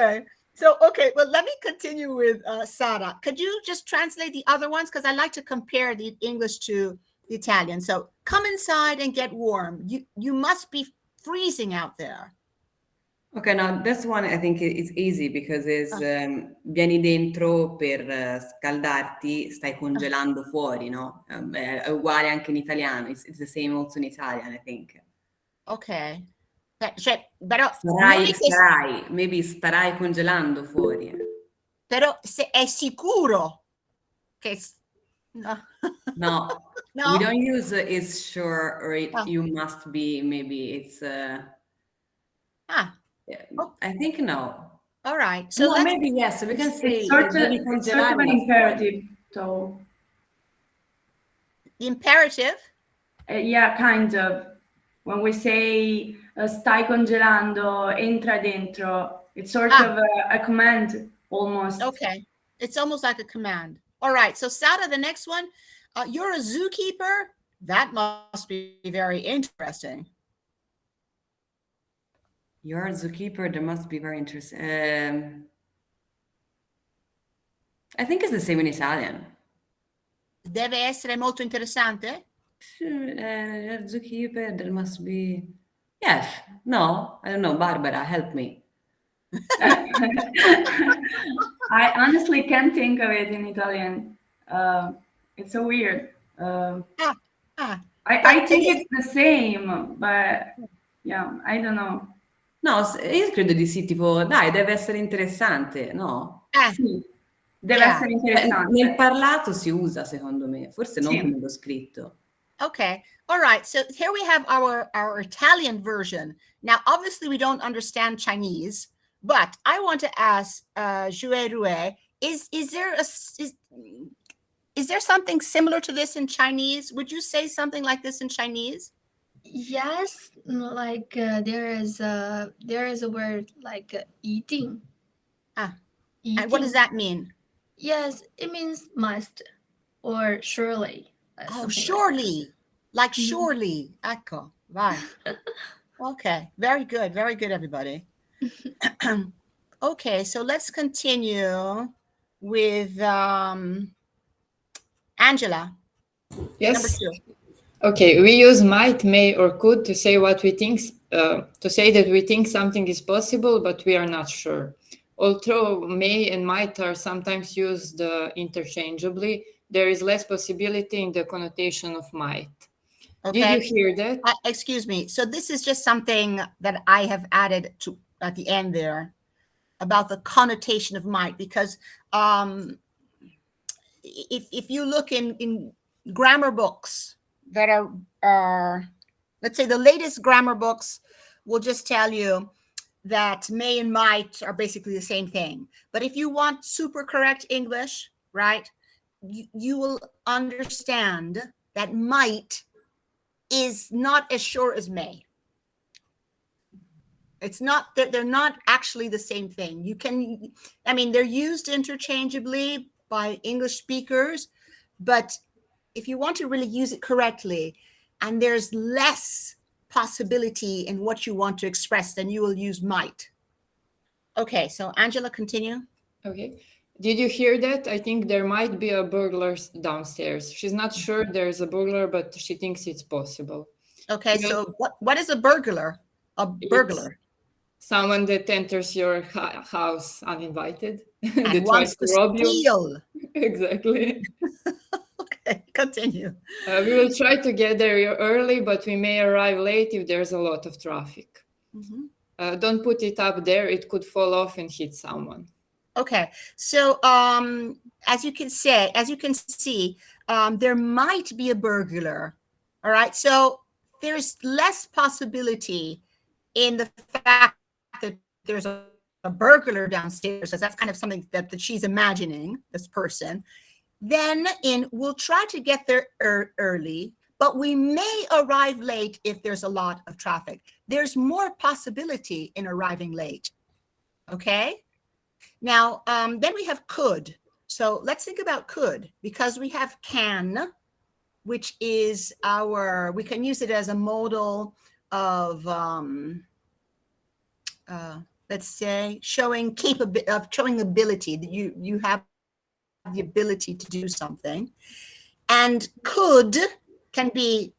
Okay. So, well, let me continue with Sara. Could you just translate the other ones? Because I like to compare the English to the Italian. So, come inside and get warm. You must be freezing out there. Okay, now this one I think is easy because is Uh, vieni dentro per scaldarti, stai congelando fuori, no? È uguale anche in italiano. It's the same also in Italian, I think. ok. Però Starai, starai, maybe starai congelando fuori. però se è sicuro che no. No, No? we don't use is sure or Ah. you must be, maybe it's, Oh, I think no. all right. So No, let's maybe yes, we can say It's sort of an imperative, though. the imperative. Yeah, kind of. When we say stai congelando, entra dentro, it's sort of a command almost. Okay. It's almost like a command. All right. So Sada, the next one, you're a zookeeper. That must be very interesting. You're a zookeeper, that must be very interesting. I think it's the same in Italian. Deve essere molto interessante? Zookeeper, there must be... Yes. No? I don't know. Barbara, help me. I honestly can't think of it in Italian. It's so weird. I think it's the same, but yeah, I don't know. No, io credo di sì, tipo, dai, deve essere interessante, no? Sì, deve essere interessante. Nel parlato si usa, secondo me, forse non come l'ho scritto. Okay. All right. So here we have our Italian version. Now, obviously, we don't understand Chinese, but I want to ask Jue Rue, is there something similar to this in Chinese? Would you say something like this in Chinese? Yes, like there is a word like 一定. And what does that mean? Yes, it means must or surely. Oh, surely. Like surely. Ecco. Right. Okay. Very good. Very good, everybody. Okay. So let's continue with Angela. Yes. Number 2. Okay, we use might, may, or could to say what we think, to say that we think something is possible, but we are not sure. Although may and might are sometimes used interchangeably, there is less possibility in the connotation of might. Okay. Did you hear that? Excuse me. So this is just something that I have added to at the end there about the connotation of might, because if you look in grammar books that are, let's say the latest grammar books will just tell you that may and might are basically the same thing. But if you want super correct English, right, you will understand that might is not as sure as may. It's not that they're not actually the same thing. They're used interchangeably by English speakers, but if you want to really use it correctly, and there's less possibility in what you want to express, then you will use might. Okay, so Angela, continue. Okay. Did you hear that? I think there might be a burglar downstairs. She's not sure there's a burglar, but she thinks it's possible. Okay, so what is a burglar? A burglar? Someone that enters your house uninvited and wants to rob steal. Exactly. Okay, continue. We will try to get there early, but we may arrive late if there's a lot of traffic. Mm-hmm. Don't put it up there. It could fall off and hit someone. Okay, so as you can see, there might be a burglar. All right, so there's less possibility in the fact that there's a burglar downstairs, because that's kind of something that she's imagining, this person. Then we'll try to get there early, but we may arrive late if there's a lot of traffic. There's more possibility in arriving late. Okay? Now, then we have could. So let's think about could, because we have can, which is we can use it as a modal of, let's say, showing ability, that you have the ability to do something. And could can be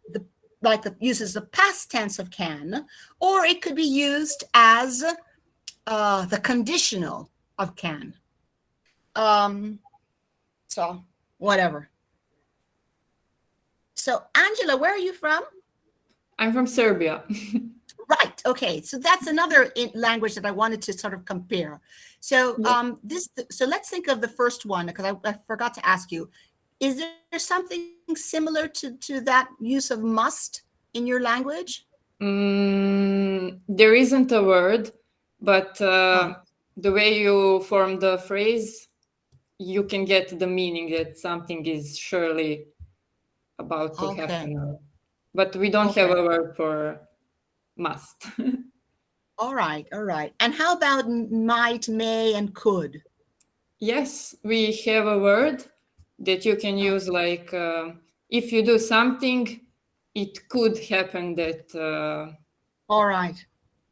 uses the past tense of can, or it could be used as the conditional of can. So whatever. So Angela, where are you from? I'm from Serbia. Right. Okay. So that's another language that I wanted to sort of compare. So so let's think of the first one, because I forgot to ask you. Is there something similar to that use of must in your language? There isn't a word, but the way you form the phrase, you can get the meaning that something is surely about to happen. But we don't have a word for must. All right. All right. And how about might, may, and could? Yes, we have a word that you can use, like if you do something, it could happen that. All right.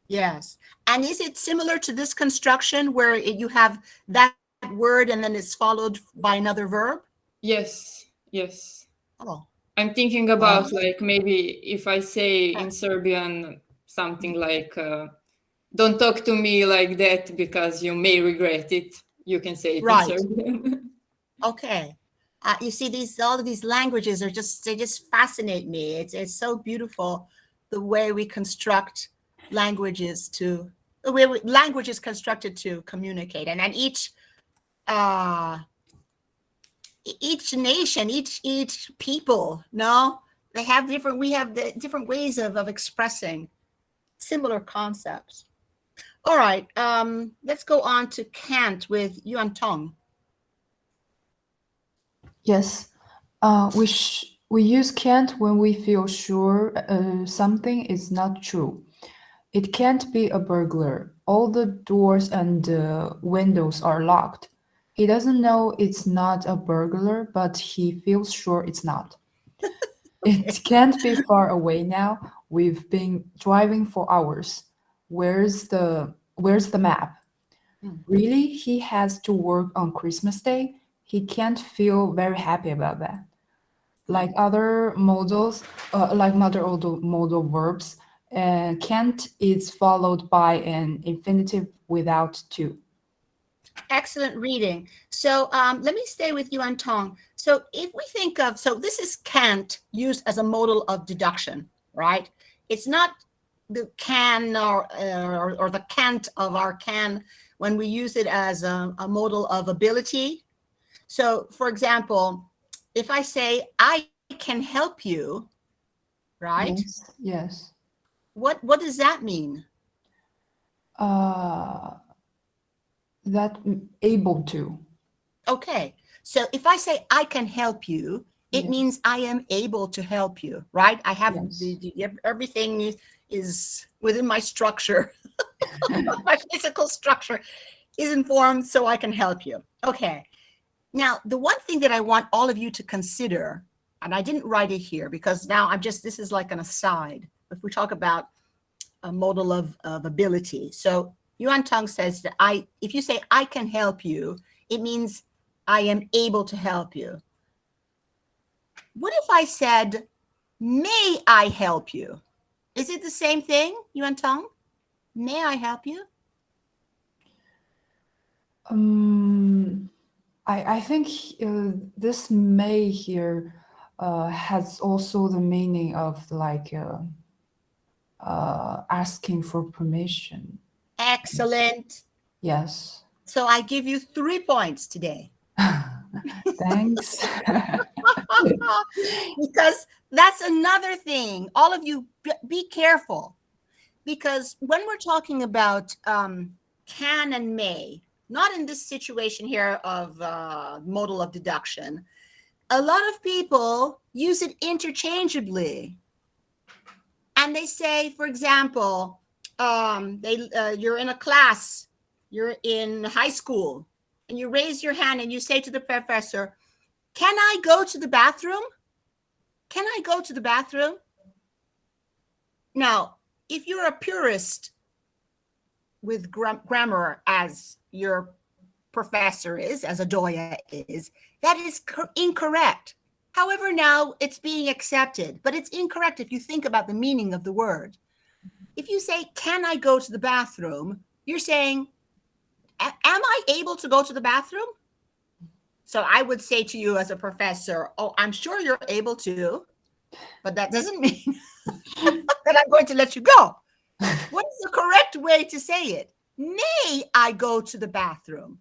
Yes. And is it similar to this construction where you have that word and then it's followed by another verb? Yes. Yes. Oh. I'm thinking about like maybe if I say in Serbian something like don't talk to me like that because you may regret it. You can say it in Serbian. Okay. You see, all of these languages they just fascinate me. It's so beautiful the way we construct languages language is constructed to communicate, and then each nation, each people, they have we have the different ways of expressing similar concepts. All right, let's go on to can't with Yuan Tong. Yes, we use can't when we feel sure something is not true. It can't be a burglar. All the doors and windows are locked. He doesn't know it's not a burglar, but he feels sure it's not. It can't be far away now. We've been driving for hours. Where's the map? Really? He has to work on Christmas Day? He can't feel very happy about that. Like other modals, like modal verbs, can't is followed by an infinitive without to. Excellent reading. So let me stay with you, Anton. So if we think of, so this is can't used as a modal of deduction, right? It's not the can or the can't of our can when we use it as a modal of ability. So for example, if I say, I can help you, right? Yes. Yes. What does that mean? That able to. Okay. So if I say I can help you, it means I am able to help you, right? I have everything is within my structure. My physical structure is informed so I can help you. Okay. Now, the one thing that I want all of you to consider, and I didn't write it here because now this is like an aside. If we talk about a modal of ability. So Yuan Tong says that if you say I can help you, it means I am able to help you. What if I said, may I help you? Is it the same thing, Yuan Tong? May I help you? I think this may here has also the meaning of like asking for permission. Excellent. Yes. So I give you 3 points today. Thanks. Because that's another thing. All of you, be careful. Because when we're talking about can and may, not in this situation here of modal of deduction, a lot of people use it interchangeably. And they say, for example, you're in a class, you're in high school, and you raise your hand and you say to the professor, can I go to the bathroom? Can I go to the bathroom? Now, if you're a purist, with grammar as your professor is, as Adoya is, that is incorrect. However, now it's being accepted, but it's incorrect if you think about the meaning of the word. If you say, can I go to the bathroom? You're saying, am I able to go to the bathroom? So I would say to you as a professor, oh, I'm sure you're able to, but that doesn't mean that I'm going to let you go. What is the correct way to say it? May I go to the bathroom?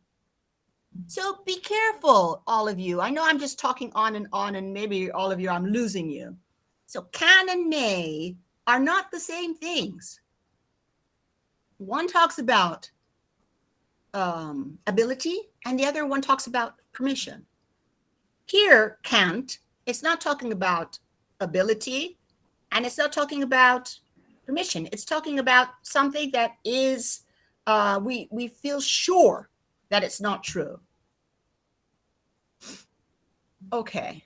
So be careful, all of you. I know I'm just talking on, and maybe all of you, I'm losing you. So can and may are not the same things. One talks about ability, and the other one talks about permission. Here, can't, it's not talking about ability, and it's not talking about permission. It's talking about something that is, we feel sure that it's not true. Okay,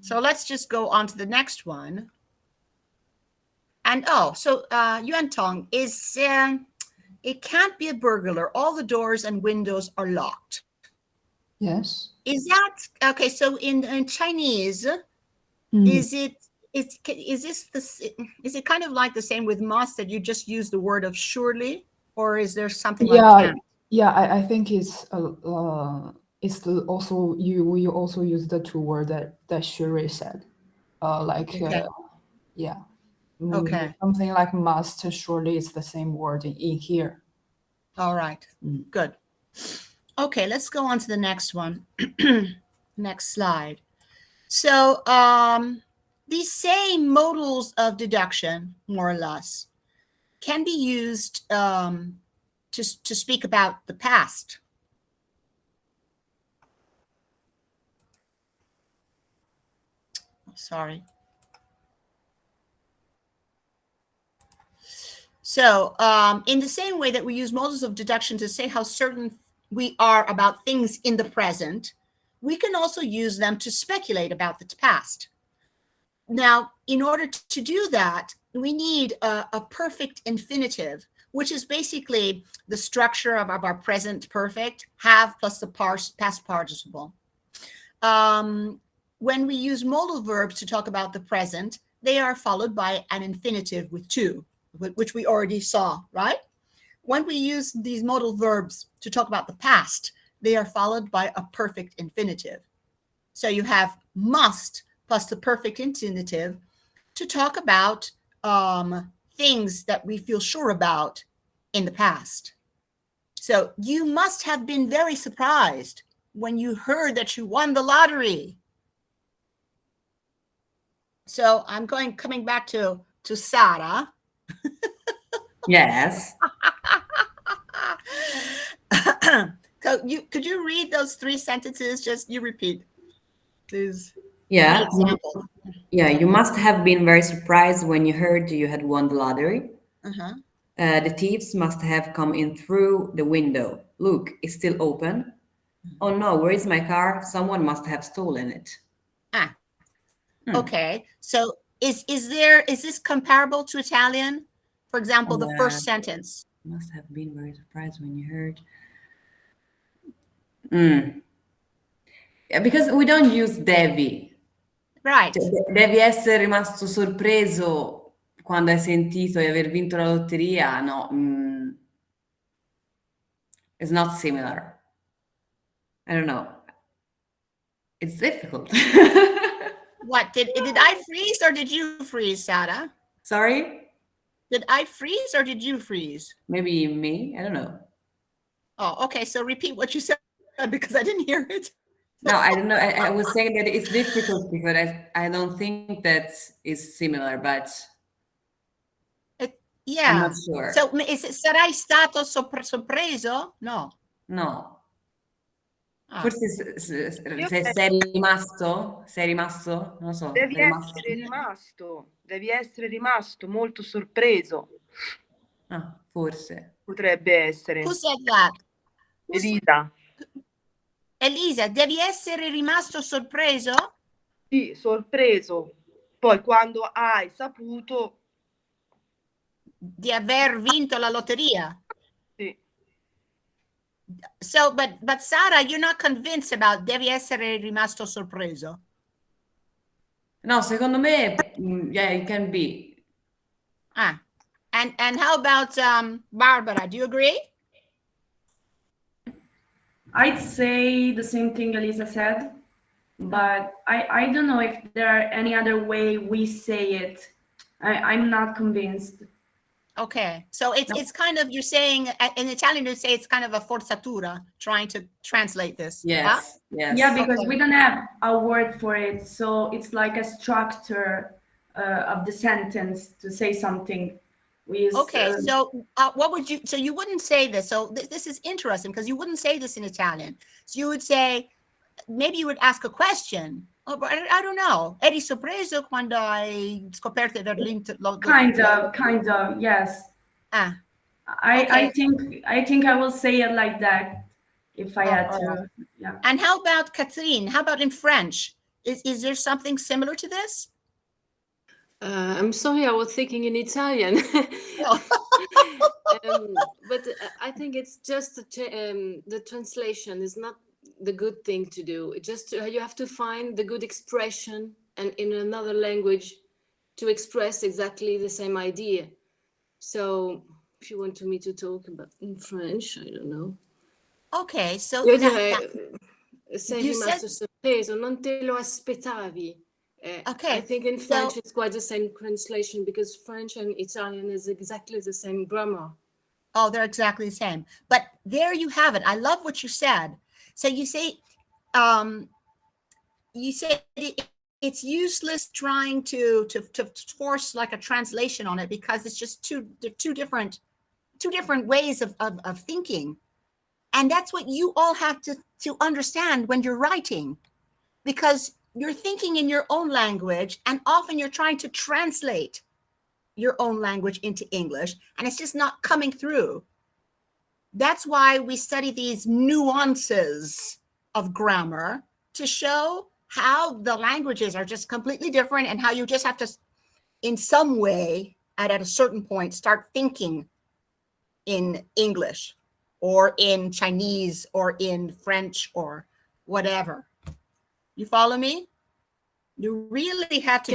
so let's just go on to the next one. And Yuan Tong is, it can't be a burglar. All the doors and windows are locked. Yes. Is that, okay, so in Chinese, is it kind of like the same with must, that you just use the word of surely, or is there something like can? Yeah, I think it's also you also use the two word that Shuri said. Okay. Yeah. Okay. Something like must, surely is the same word in here. All right. Good. Okay, let's go on to the next one. Next slide. So these same modals of deduction, more or less, can be used to speak about the past. Sorry. So in the same way that we use modals of deduction to say how certain we are about things in the present, we can also use them to speculate about the past. Now, in order to do that, we need a perfect infinitive, which is basically the structure of our present perfect, have plus the past participle. When we use modal verbs to talk about the present, they are followed by an infinitive with to, which we already saw, right? When we use these modal verbs to talk about the past, they are followed by a perfect infinitive. So you have must plus the perfect infinitive to talk about things that we feel sure about in the past. So you must have been very surprised when you heard that you won the lottery. So I'm coming back to Sarah. Yes. So could you read those three sentences? Just you repeat, please. Yeah. Example. Yeah, you must have been very surprised when you heard you had won the lottery. Uh-huh. The thieves must have come in through the window. Look, it's still open. Oh no, where is my car? Someone must have stolen it. Okay. So is this comparable to Italian? For example, the first sentence. Must have been very surprised when you heard. Yeah, because we don't use devi. Right. Devi essere rimasto sorpreso quando hai sentito di aver vinto la lotteria. No, it's not similar. I don't know. It's difficult. What did I freeze or did you freeze, Sarah? Sorry? Did I freeze or did you freeze? Maybe me? I don't know. Oh, okay. So repeat what you said because I didn't hear it. No, I don't know. I was saying that it's difficult because I don't think that is similar, but yeah. I'm not sure. So sarai stato sorpreso? No. No. Forse sei rimasto? Sei rimasto? Non lo so. Devi essere rimasto molto sorpreso. Ah, forse. Potrebbe essere. Who said that? Elisa. Elisa, devi essere rimasto sorpreso? Sì, sorpreso. Poi quando hai saputo di aver vinto la lotteria. So, but Sara, you're not convinced about devi essere rimasto sorpreso. No, secondo me, yeah, it can be. Ah, and how about Barbara? Do you agree? I'd say the same thing Elisa said, but I don't know if there are any other way we say it. I'm not convinced. Okay, so it's kind of, you're saying in Italian you say it's kind of a forzatura trying to translate this. Huh? Yes, yes. Yeah, because Okay. we don't have a word for it, so it's like a structure of the sentence to say something. We use, Okay, so what would you? So you wouldn't say this. So this is interesting because you wouldn't say this in Italian. So you would say, maybe you would ask a question. Oh, but I don't know. Eri sorpreso quando hai scoperto di aver vinto kind of, yes. Ah, I okay. I think I will say it like that if I had all to. right. Yeah. And how about Catherine? How about in French? Is there something similar to this? I'm sorry, I was thinking in Italian. Oh. But I think it's just the translation is not the good thing to do. It just you have to find the good expression and in another language to express exactly the same idea. So if you want me to talk about in French, I don't know. Okay, so Io now, direi, you sei said, rimasto sorpreso, non te lo aspettavi. okay, I think in French so it's quite the same translation because French and Italian is exactly the same grammar. oh, they're exactly the same. But there you have it. I love what you said. So you say it's useless trying to force like a translation on it because it's just two different ways of thinking. And that's what you all have to understand when you're writing, because you're thinking in your own language and often you're trying to translate your own language into English and it's just not coming through. That's why we study these nuances of grammar to show how the languages are just completely different and how you just have to, in some way, at a certain point, start thinking in English or in Chinese or in French or whatever. You follow me? You really have to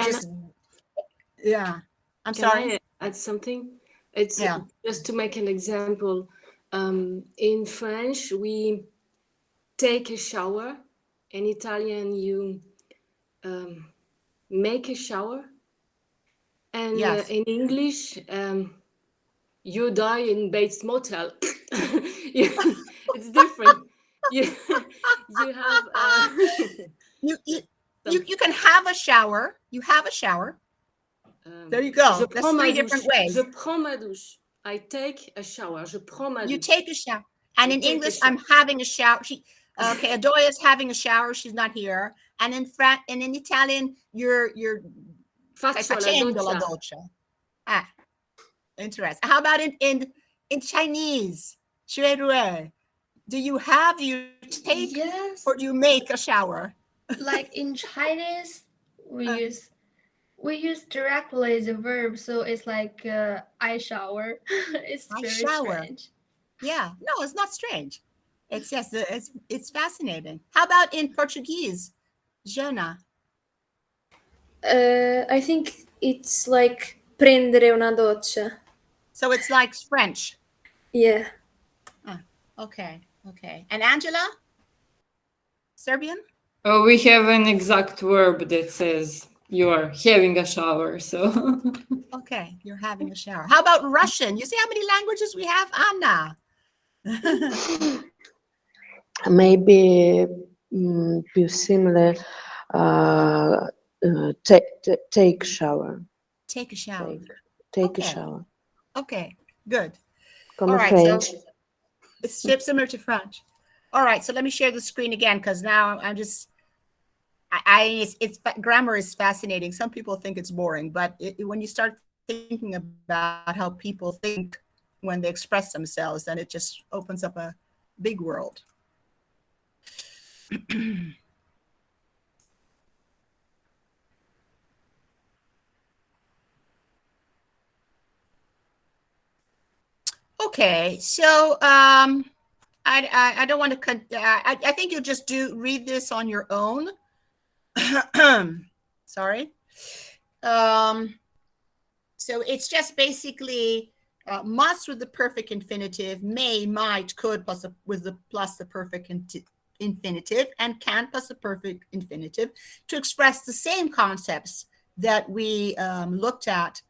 yeah. I'm sorry. Can I add something? It's Yeah. just to make an example. In French, we take a shower. In Italian, you make a shower. And Yes. in English, you die in Bates Motel. It's different. You have You can have a shower. You have a shower. There you go. Je That's prends ma three douche. different ways. Je prends ma douche. I take a shower. Je prends ma douche. You take a shower. And I in take a English, shower. I'm having a shower. Okay, Adoya's having a shower. She's not here. And in Italian, you're stai Faccio la facendo la doccia. doccia. Ah, interesting. How about in Chinese? Shui Rui, do you take Yes. or do you make a shower? Like in Chinese, we use directly the verb, so it's like I shower. It's I very shower. strange. Yeah, no, it's not strange. It's just it's fascinating. How about in Portuguese, Jana? I think it's like prendere una doccia. So it's like French. Yeah. Okay. And Angela, Serbian? Oh, we have an exact verb that says you are having a shower. So Okay, you're having a shower. How about Russian? You see how many languages we have, Anna? Maybe più simile take shower. Take a shower. Take Okay. a shower. Okay, good. Come All right, French. so it's similar to French. All right, so let me share the screen again because now I'm just, it's grammar is fascinating. Some people think it's boring, but when you start thinking about how people think when they express themselves, then it just opens up a big world. Okay, so I don't want to. I think you'll just read this on your own. Sorry. So it's just basically must with the perfect infinitive, may, might, could plus the perfect infinitive, and can plus the perfect infinitive to express the same concepts that we looked at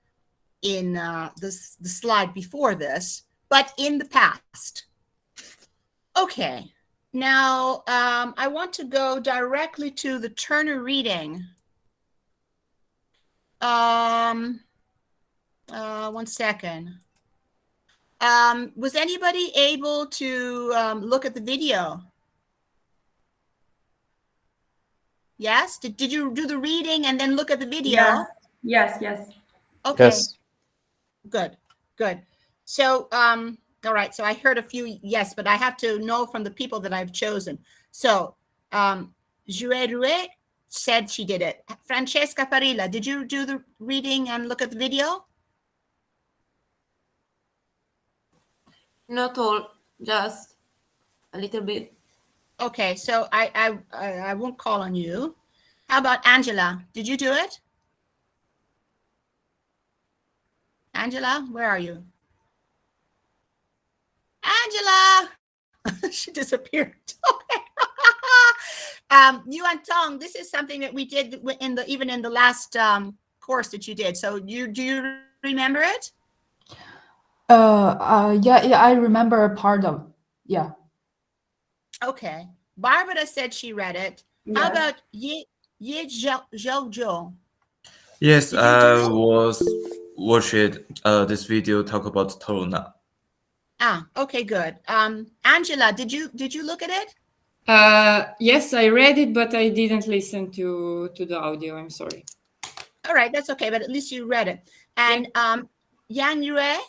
in the slide before this, but in the past. Okay, now I want to go directly to the Turner reading. One second. Was anybody able to look at the video? Yes? Did you do the reading and then look at the video? Yes. Okay. Yes. Good. So, all right. So I heard a few yes, but I have to know from the people that I've chosen. So, Jouet said she did it. Francesca Parilla, did you do the reading and look at the video? Not all, just a little bit. Okay, so I won't call on you. How about Angela? Did you do it? Angela, where are you? Angela! She disappeared. Okay. Yuan Tong, this is something that we did even in the last course that you did. So do you remember it? Yeah, I remember a part of, yeah. Okay. Barbara said she read it. How Yes. about Ye Zhou? Yes, Did you do I it? was watching this video talk about tona. Okay, good. Angela, did you look at it? Yes, I read it, but I didn't listen to the audio. I'm sorry. All right, that's okay, but at least you read it. And Yang Yue,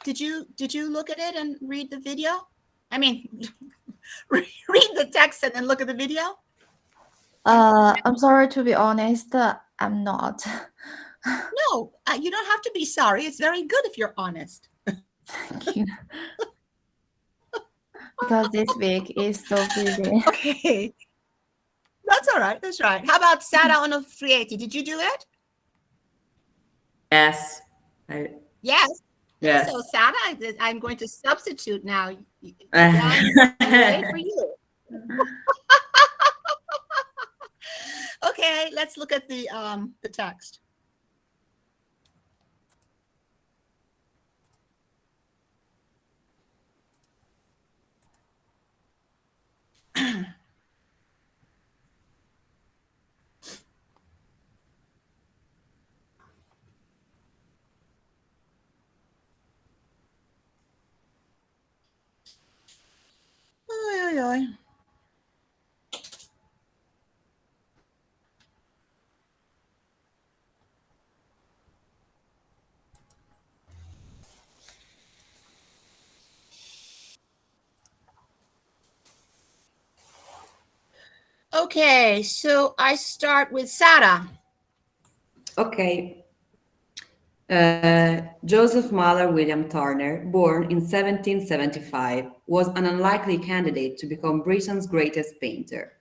did you look at it and read the video? I mean, read the text and then look at the video? I'm sorry, to be honest, I'm not. No, you don't have to be sorry. It's very good if you're honest. Thank you. Because this week is so busy. Okay. That's all right. That's right. How about Sara Onofrieti? Did you do it? Yes. Yes. Yes. So Sara, I'm going to substitute now. Wait for you. Okay, let's look at the text. Oy, oy, oy. Okay, so I start with Sara. Okay. Joseph Muller William Turner, born in 1775, was an unlikely candidate to become Britain's greatest painter.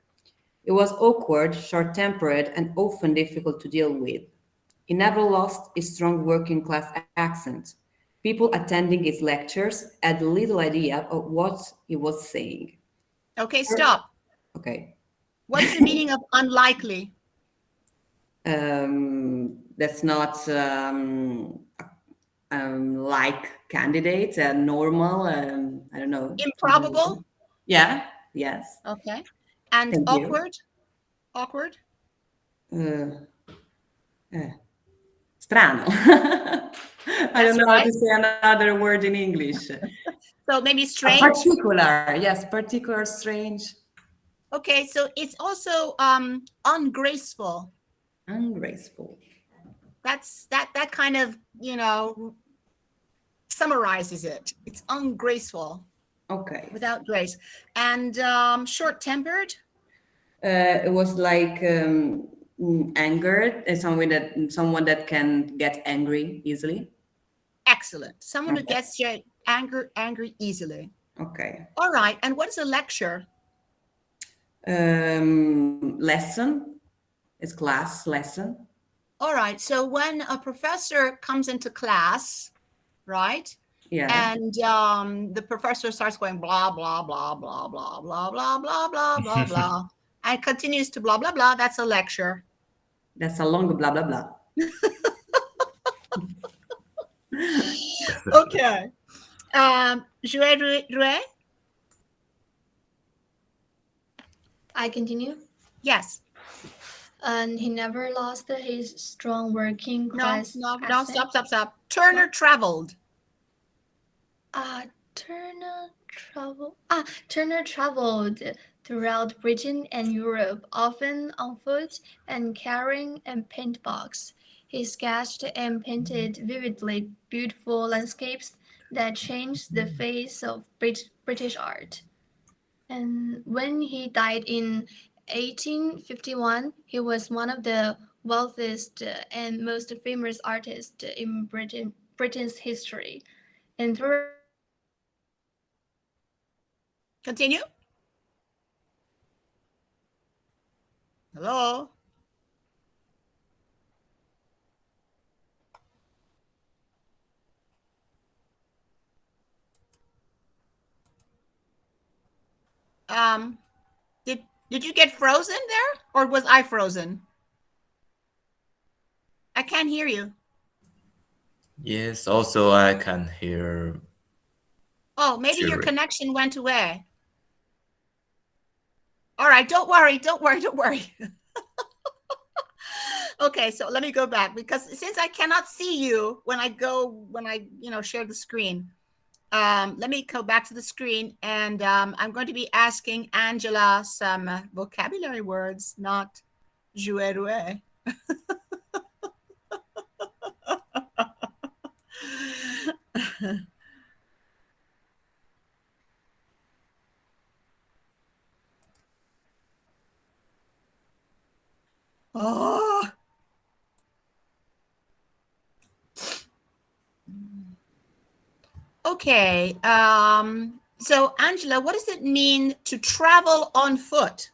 He was awkward, short-tempered, and often difficult to deal with. He never lost his strong working-class accent. People attending his lectures had little idea of what he was saying. Okay, stop. Okay. What's the meaning of unlikely? That's not like candidate, normal, I don't know. Improbable? Yeah, yes. Okay. And Thank you. awkward? Awkward? Strano. I don't know how to say another word in English. So maybe strange? Particular, yes, particular, strange. Okay, so it's also ungraceful. Ungraceful. That's that kind of, summarizes it. It's ungraceful. Okay. Without grace. And short-tempered? It was like angered, someone that can get angry easily. Excellent. Someone who Okay. gets angry easily. Okay. All right. And what is a lecture? Lesson is class lesson. All right. So when a professor comes into class, right? Yeah. And the professor starts going blah, blah, blah, blah, blah, blah, blah, blah, blah, blah, blah, and continues to blah, blah, blah. That's a lecture. That's a long blah blah blah. Okay. Jouer, jouer? I continue. Yes. And he never lost his strong working No, class no, no. accent. Stop, stop, stop. Turner traveled. Turner traveled throughout Britain and Europe, often on foot and carrying a paint box. He sketched and painted vividly beautiful landscapes that changed the face of British art. And when he died in 1851, he was one of the wealthiest and most famous artists in Britain's history. And throughout his life, he painted beautiful Continue. Hello. Um, did you get frozen there, or was I frozen? I can't hear you. Yes, also I can hear Oh, maybe your Shuri. connection went away. All right, don't worry, don't worry, don't worry. Okay, so let me go back, because since I cannot see you when I share the screen, let me go back to the screen, and I'm going to be asking Angela some vocabulary words, not jouer. Oh. Okay. So Angela, what does it mean to travel on foot?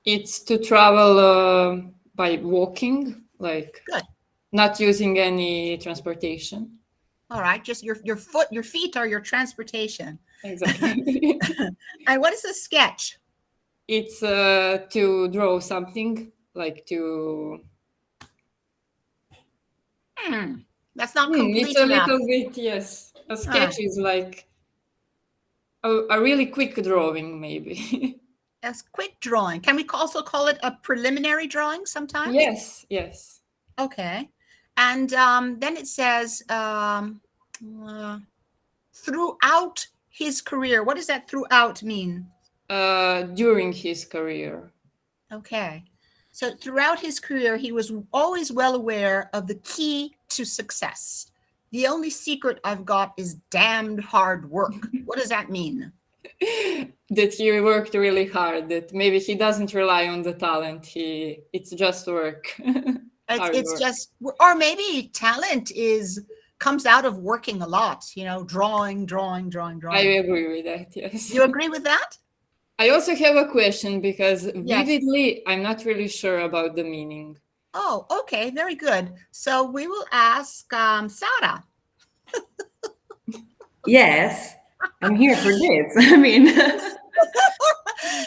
It's to travel by walking, like Good. not using any transportation. All right. Just your feet are your transportation. Exactly. And what is a sketch? It's to draw something, like to. That's not It's complete a enough. little bit, yes. A sketch is like a really quick drawing, maybe. A quick drawing. Can we also call it a preliminary drawing sometimes? Yes, yes. Okay. And then it says throughout his career. What does that throughout mean? During his career. Okay. So throughout his career, he was always well aware of the key to success. The only secret I've got is damned hard work. What does that mean? That he worked really hard, that maybe he doesn't rely on the talent, it's just work. It's just, or maybe talent comes out of working a lot, drawing. I agree with that, yes. You agree with that? I also have a question, because Yes. vividly, I'm not really sure about the meaning. Oh, okay, very good. So we will ask Sara. Yes, I'm here for this. I mean,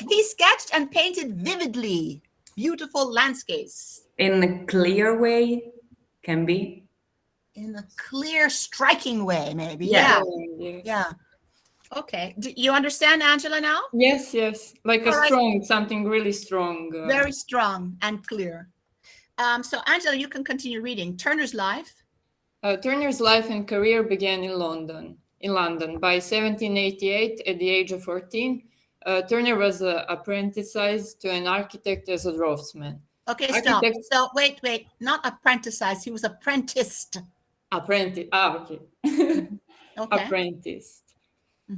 He sketched and painted vividly beautiful landscapes. in a clear way, can be. In a clear, striking way, maybe. Yeah. Yes. Yeah. Okay. Do you understand, Angela, now? Yes. Like All right. strong, something really strong. Very strong and clear. So, Angela, you can continue reading. Turner's life. Turner's life and career began in London. By 1788, at the age of 14, Turner was apprenticed to an architect as a draftsman. Okay, stop. So, wait. Not apprenticed. He was apprenticed. Okay. Okay. Apprenticed.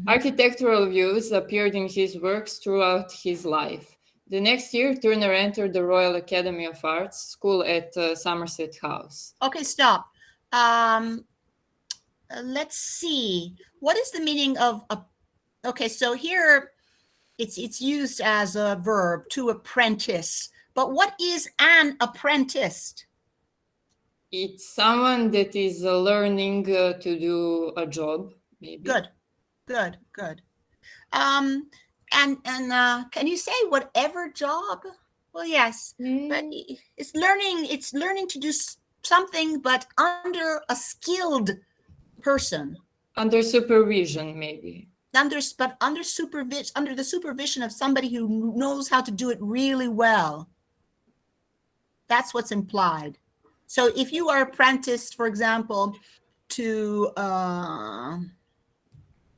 Architectural views appeared in his works throughout his life. The next year, Turner entered the Royal Academy of Arts School at Somerset House. Okay, stop. Let's see. What is the meaning of Okay, so here it's used as a verb, to apprentice. But what is an apprentice? It's someone that is learning to do a job, maybe. Good, good, good. And can you say whatever job? Well, yes, but it's learning. It's learning to do something, but under a skilled person. Under supervision, maybe. Under the supervision of somebody who knows how to do it really well. That's what's implied. So if you are apprenticed, for example, to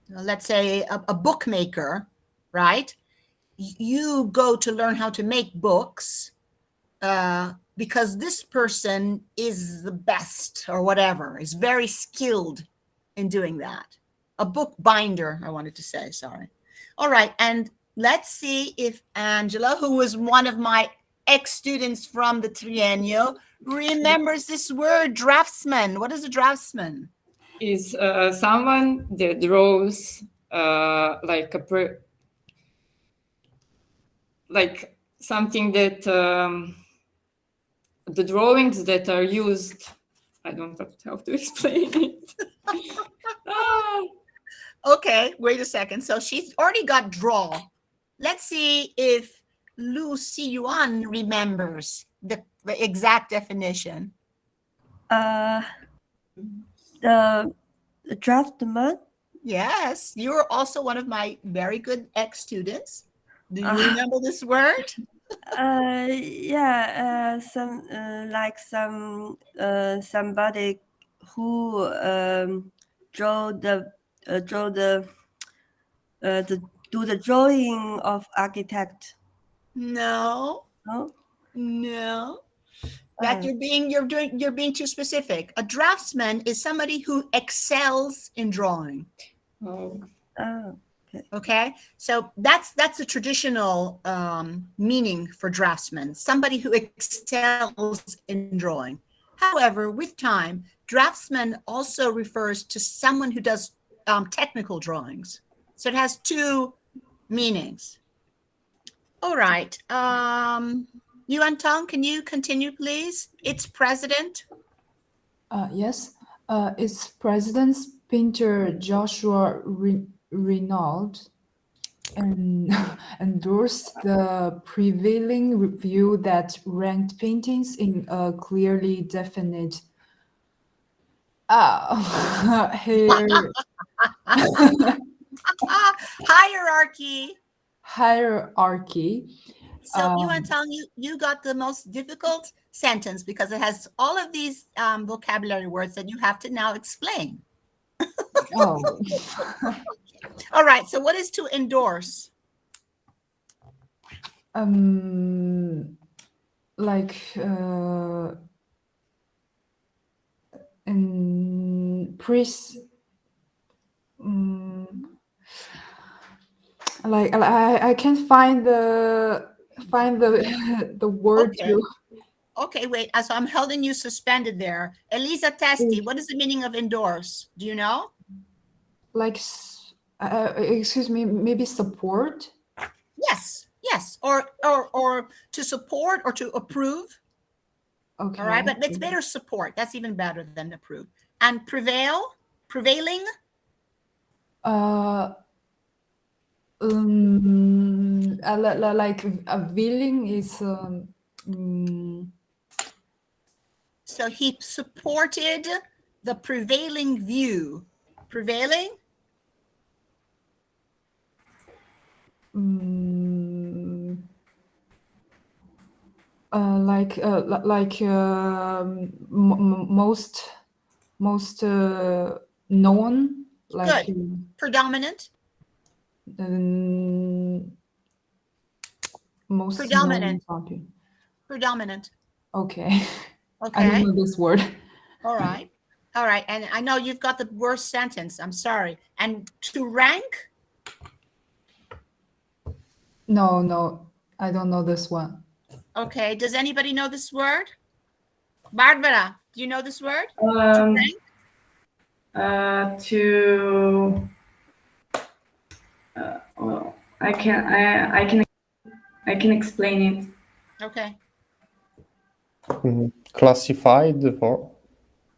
let's say a bookmaker, right? You go to learn how to make books because this person is the best or whatever, is very skilled in doing that. A book binder, I wanted to say, sorry. All right, and let's see if Angela, who was one of my ex-students from the triennial, remembers this word, draftsman. What is a draftsman? Is someone that draws like like something that the drawings that are used. I don't know how to explain it. Okay, wait a second. So she's already got draw. Let's see if Lu Siyuan remembers the exact definition. The draftsman. Yes, you're also one of my very good ex-students. Do you remember this word? Yeah, somebody who do the drawing of architect. No. No. No. That you're being too specific. A draftsman is somebody who excels in drawing. Oh. Okay, so that's a traditional meaning for draftsman, somebody who excels in drawing. However, with time, draftsman also refers to someone who does technical drawings. So it has two meanings. All right. Yuan Tong, can you continue, please? Its president. Yes. Its president's painter Joshua Renaud endorsed the prevailing view that ranked paintings in a clearly definite hierarchy. So Yuan Tong, you got the most difficult sentence because it has all of these vocabulary words that you have to now explain. Oh. All right. So what is to endorse? Like like I can't find the the word okay. to. Okay, wait. So I'm holding you suspended there. Elisa Testi, what is the meaning of endorse? Do you know? Like, excuse me, maybe support? Yes, yes. Or to support or to approve. Okay. All right, but it's better support. That's even better than approve. And prevailing? Like a willing is so he supported the prevailing view. Prevailing? Like most known, like good. Predominant. Most predominant. Known predominant. Okay. Okay. I don't know this word. All right. All right. And I know you've got the worst sentence. I'm sorry. And to rank? No, I don't know this one. Okay. Does anybody know this word? Barbara, do you know this word? I can explain it. Okay. Classified for?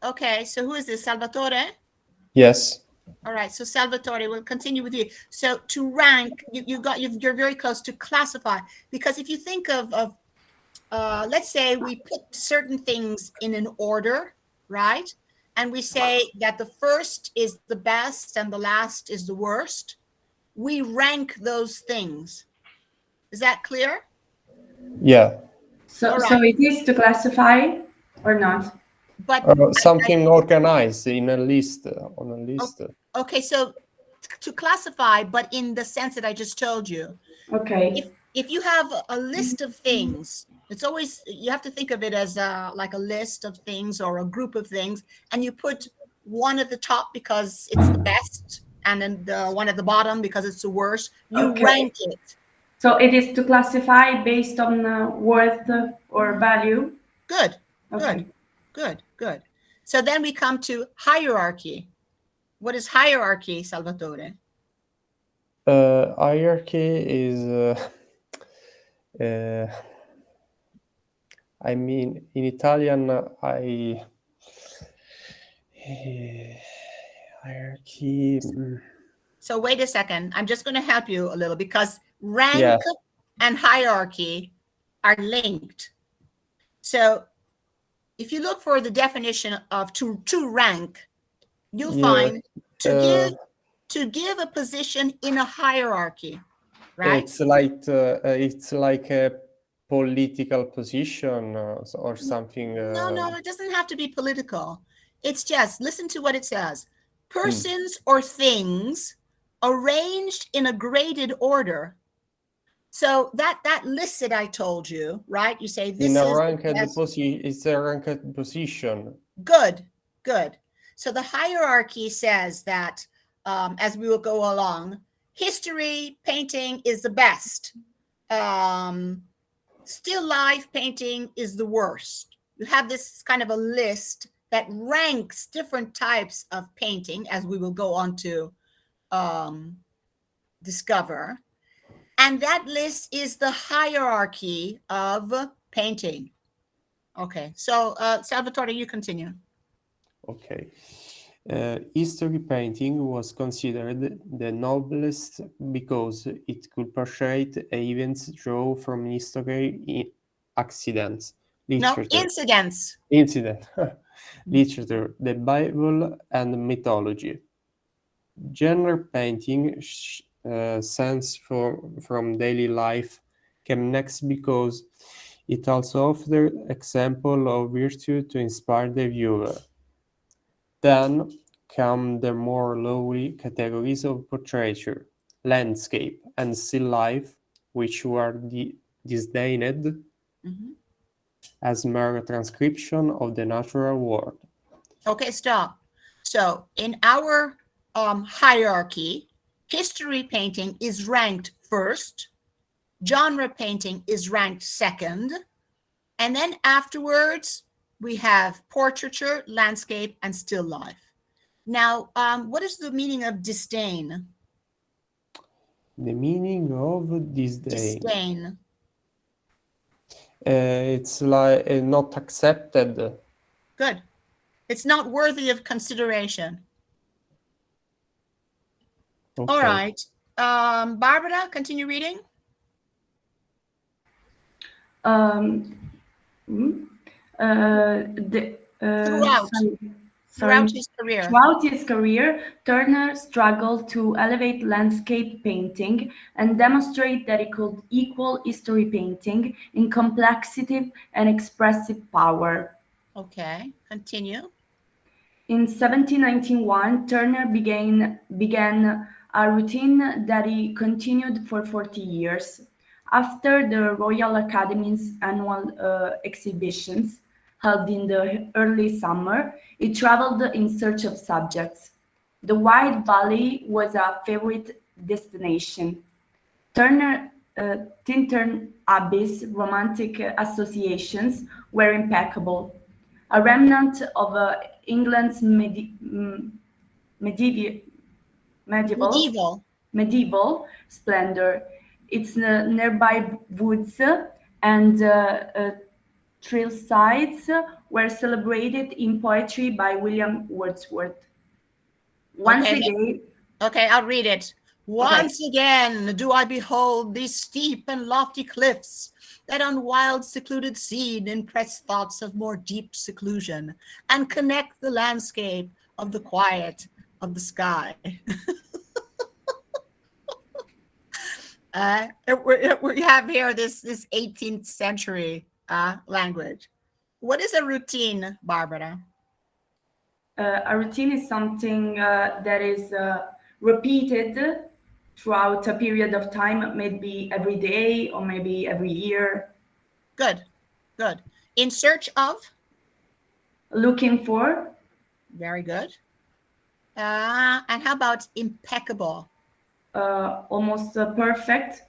Okay, so who is this? Salvatore? Yes. All right, so Salvatore, we'll continue with you. So to rank, you're very close to classify, because if you think of let's say we put certain things in an order, right? And we say that the first is the best and the last is the worst. We rank those things. Is that clear? Yeah. So All so right. it is to classify or not? But Something organized in a list, on a list. okay, so to classify, but in the sense that I just told you. Okay. If you have a list of things, it's always, you have to think of it as like a list of things or a group of things, and you put one at the top because it's the best, and then the one at the bottom because it's the worst. You Okay. rank it. So it is to classify based on worth or value. Good. Okay. Good. So then we come to hierarchy. What is hierarchy, Salvatore? Hierarchy is, I mean, in Italian, hierarchy. So wait a second. I'm just going to help you a little, because rank Yeah. and hierarchy are linked. So if you look for the definition of to rank, you'll find to give a position in a hierarchy, right? It's like a political position or something. No, it doesn't have to be political. It's just, listen to what it says. Persons or things arranged in a graded order. So that list that I told you, right? You say this in a is ranked it's a ranked position. Good. So the hierarchy says that, as we will go along, history painting is the best. Still life painting is the worst. You have this kind of a list that ranks different types of painting, as we will go on to discover. And that list is the hierarchy of painting. Okay, so Salvatore, you continue. Okay. History painting was considered the noblest because it could portray events drawn from history, accidents, literature. No, incidents. Literature, the Bible, and mythology. Genre painting, sense from daily life, came next because it also offered example of virtue to inspire the viewer. Then come the more lowly categories of portraiture, landscape, and still life, which were disdained as mere transcription of the natural world. Okay, stop. So in our hierarchy, history painting is ranked first, genre painting is ranked second, and then afterwards we have portraiture, landscape, and still life. Now, what is the meaning of disdain? The meaning of disdain. It's like not accepted. Good. It's not worthy of consideration. Okay. All right. Barbara, continue reading. Throughout his career. Throughout his career, Turner struggled to elevate landscape painting and demonstrate that he could equal history painting in complexity and expressive power. Okay, continue. In 1791, Turner began a routine that he continued for 40 years. After the Royal Academy's annual exhibitions, held in the early summer, he traveled in search of subjects. The White Valley was a favorite destination. Tintern Abbey's romantic associations were impeccable. A remnant of England's medieval medieval splendor. Its nearby woods and trailsides were celebrated in poetry by William Wordsworth. Once Okay, again, okay, I'll read it. okay. Once again do I behold these steep and lofty cliffs that on wild secluded scene impress thoughts of more deep seclusion and connect the landscape of the quiet of the sky. We have here this 18th century language. What is a routine, Barbara? A routine is something that is repeated throughout a period of time, maybe every day or maybe every year. Good, good. In search of? Looking for? Very good. And how about impeccable? Almost perfect.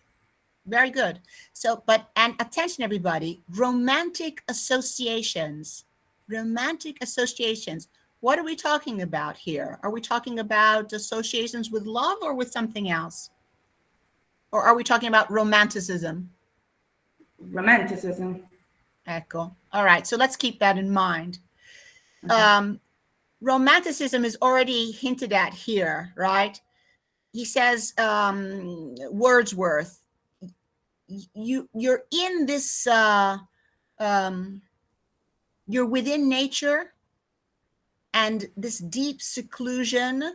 Very good. So, and attention everybody, romantic associations. Romantic associations. What are we talking about here? Are we talking about associations with love or with something else? Or are we talking about romanticism? Romanticism. Ecco. All right, so let's keep that in mind. Okay. Romanticism is already hinted at here, right? He says, Wordsworth, you're in this, you're within nature and this deep seclusion,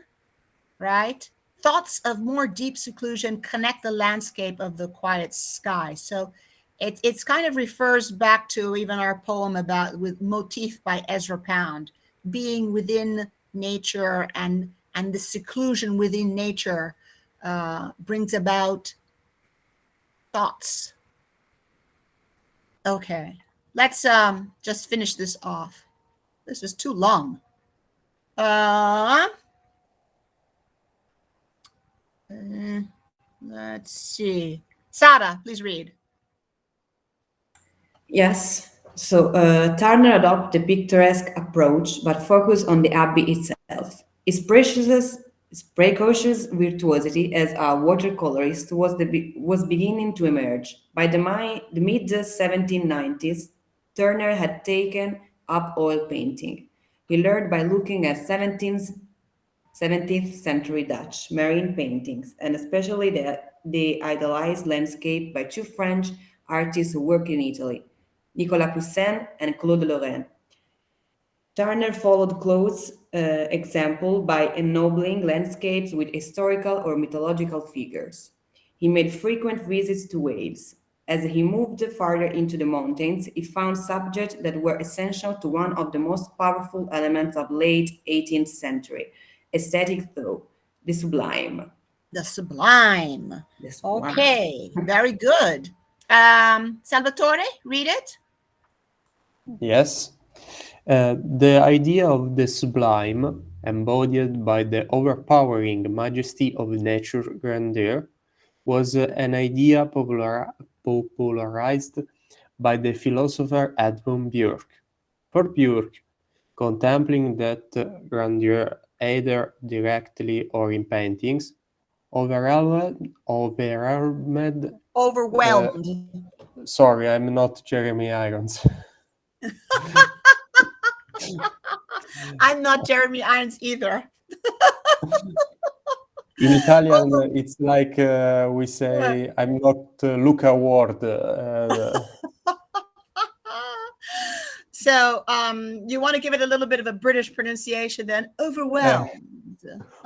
right? Thoughts of more deep seclusion connect the landscape of the quiet sky. So it's kind of refers back to even our poem about with motif by Ezra Pound, being within nature and the seclusion within nature brings about thoughts. Okay, let's just finish this off. This is too long. Let's see. Sara, please read. Yes. So Turner adopted the picturesque approach, but focused on the abbey itself. His precocious virtuosity as a watercolorist was beginning to emerge. By the mid 1790s, Turner had taken up oil painting. He learned by looking at 17th century Dutch marine paintings, and especially the idealized landscape by two French artists who worked in Italy, Nicolas Poussin and Claude Lorrain. Turner followed Claude's example by ennobling landscapes with historical or mythological figures. He made frequent visits to Wales. As he moved farther into the mountains, he found subjects that were essential to one of the most powerful elements of late 18th century aesthetic thought, the sublime. The sublime. The sublime. Okay, very good. Salvatore, read it. Yes. The idea of the sublime, embodied by the overpowering majesty of nature grandeur, was an idea popularized by the philosopher Edmund Burke. For Burke, contemplating that grandeur either directly or in paintings, Overwhelmed. Sorry, I'm not Jeremy Irons. I'm not Jeremy Irons either. In Italian, it's like we say, I'm not Luca Ward. So you want to give it a little bit of a British pronunciation then? Overwhelmed.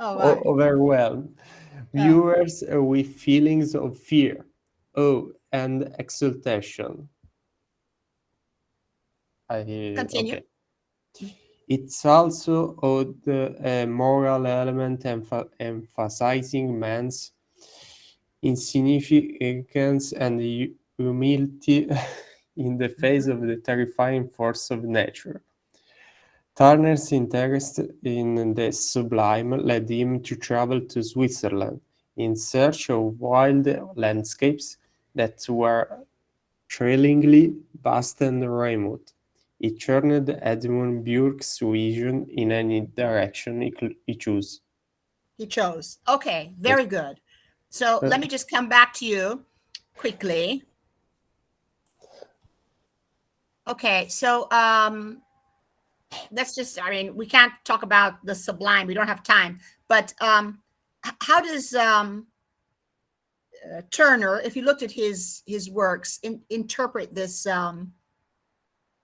Right. Overwhelmed. Viewers with feelings of fear, awe, and exultation. Continue. Okay. It's also a moral element emphasizing man's insignificance and humility in the face of the terrifying force of nature. Turner's interest in the sublime led him to travel to Switzerland in search of wild landscapes that were thrillingly vast and remote. He turned Edmund Burke's vision in any direction he chose. He chose. Okay, very good. So let me just come back to you quickly. Okay, so let's just, I mean, we can't talk about the sublime. We don't have time. But how does Turner, if you looked at his works, interpret this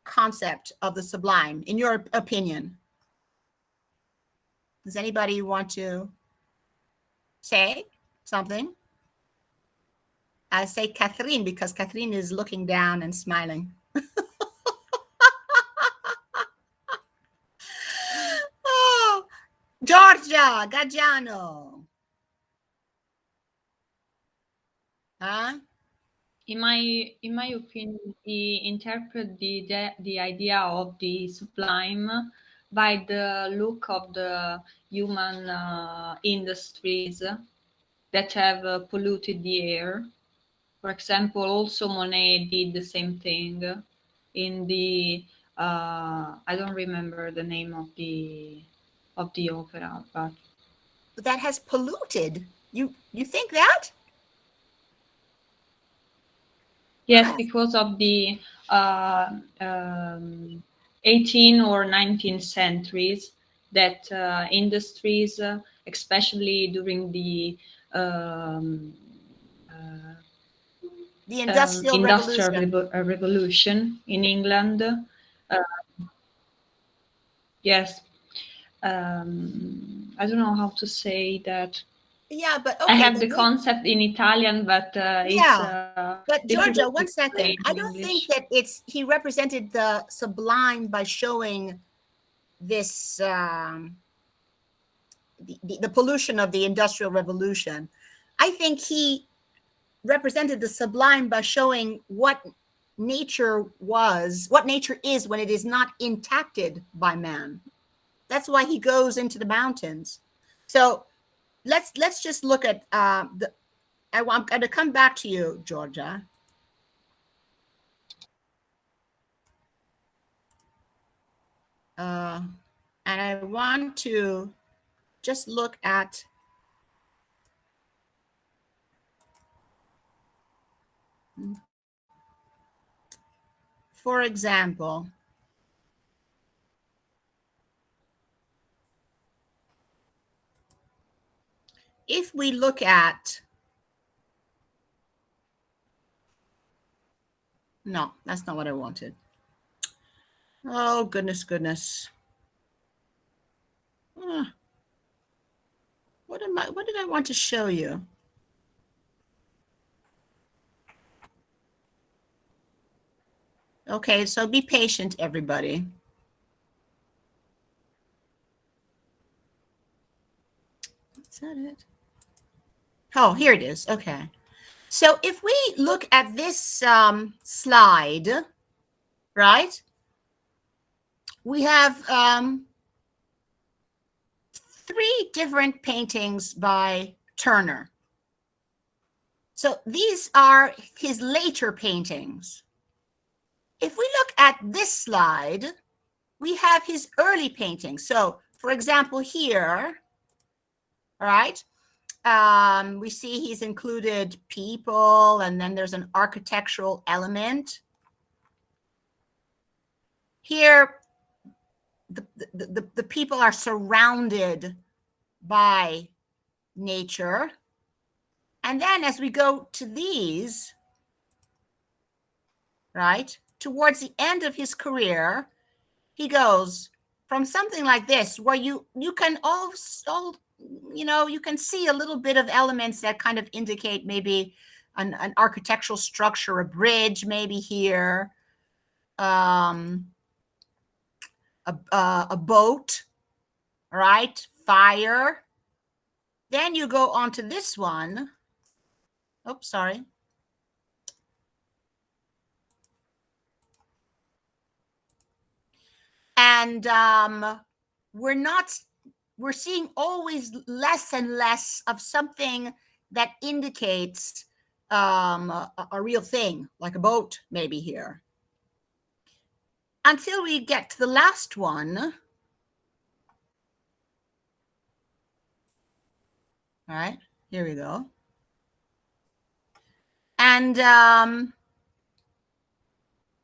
concept of the sublime, in your opinion? Does anybody want to say something? I say Catherine because Catherine is looking down and smiling. Oh, Giorgia Gaggiano. Huh? In my opinion, he interpreted the idea of the sublime by the look of the human industries that have polluted the air. For example, also Monet did the same thing in the I don't remember the name of the opera, but that has polluted. You think that? Yes, because of the 18th or 19th centuries, that industries, especially during the Industrial Revolution. Revolution in England. Yes, I don't know how to say that. Yeah, but okay. I have the concept in Italian, but but Georgia, difficult to one second. explain I in don't think English. that he represented the sublime by showing this the pollution of the Industrial Revolution. I think he represented the sublime by showing what nature is when it is not intacted by man. That's why he goes into the mountains. So let's just look at I'm going to come back to you, Georgia. And I want to just look at for example, if we look at, no, that's not what I wanted. Oh, goodness. What did I want to show you? Okay, so be patient, everybody. Is that it? Oh, here it is. Okay. So if we look at this slide, right, we have 3 different paintings by Turner. So these are his later paintings. If we look at this slide, we have his early paintings. So for example, here, all right, we see he's included people, and then there's an architectural element. Here, the people are surrounded by nature. And then as we go to these, right, towards the end of his career, he goes from something like this, where you can also, you can see a little bit of elements that kind of indicate maybe an architectural structure, a bridge maybe here, a boat, right, fire. Then you go on to this one. Oops, sorry. And we're seeing always less and less of something that indicates a real thing, like a boat maybe here. Until we get to the last one. All right, here we go. and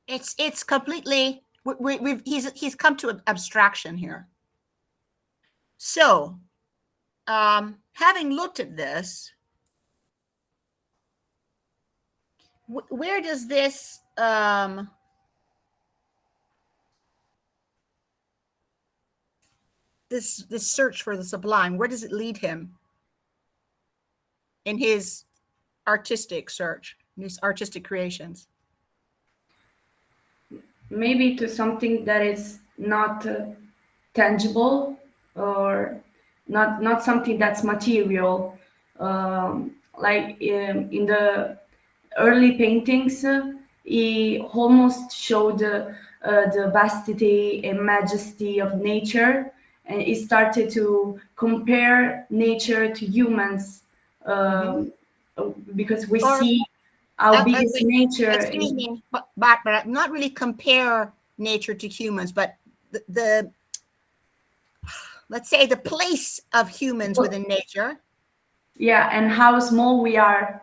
it's completely he's come to an abstraction here. So having looked at this, where does this this search for the sublime, where does it lead him in his artistic search, in his artistic creations? Maybe to something that is not tangible, or not something that's material. Like in the early paintings, he almost showed the vastity and majesty of nature, and he started to compare nature to humans, because we Or see how big is wait, nature. excuse me, but not really compare nature to humans, but the let's say the place of humans within nature. Yeah, and how small we are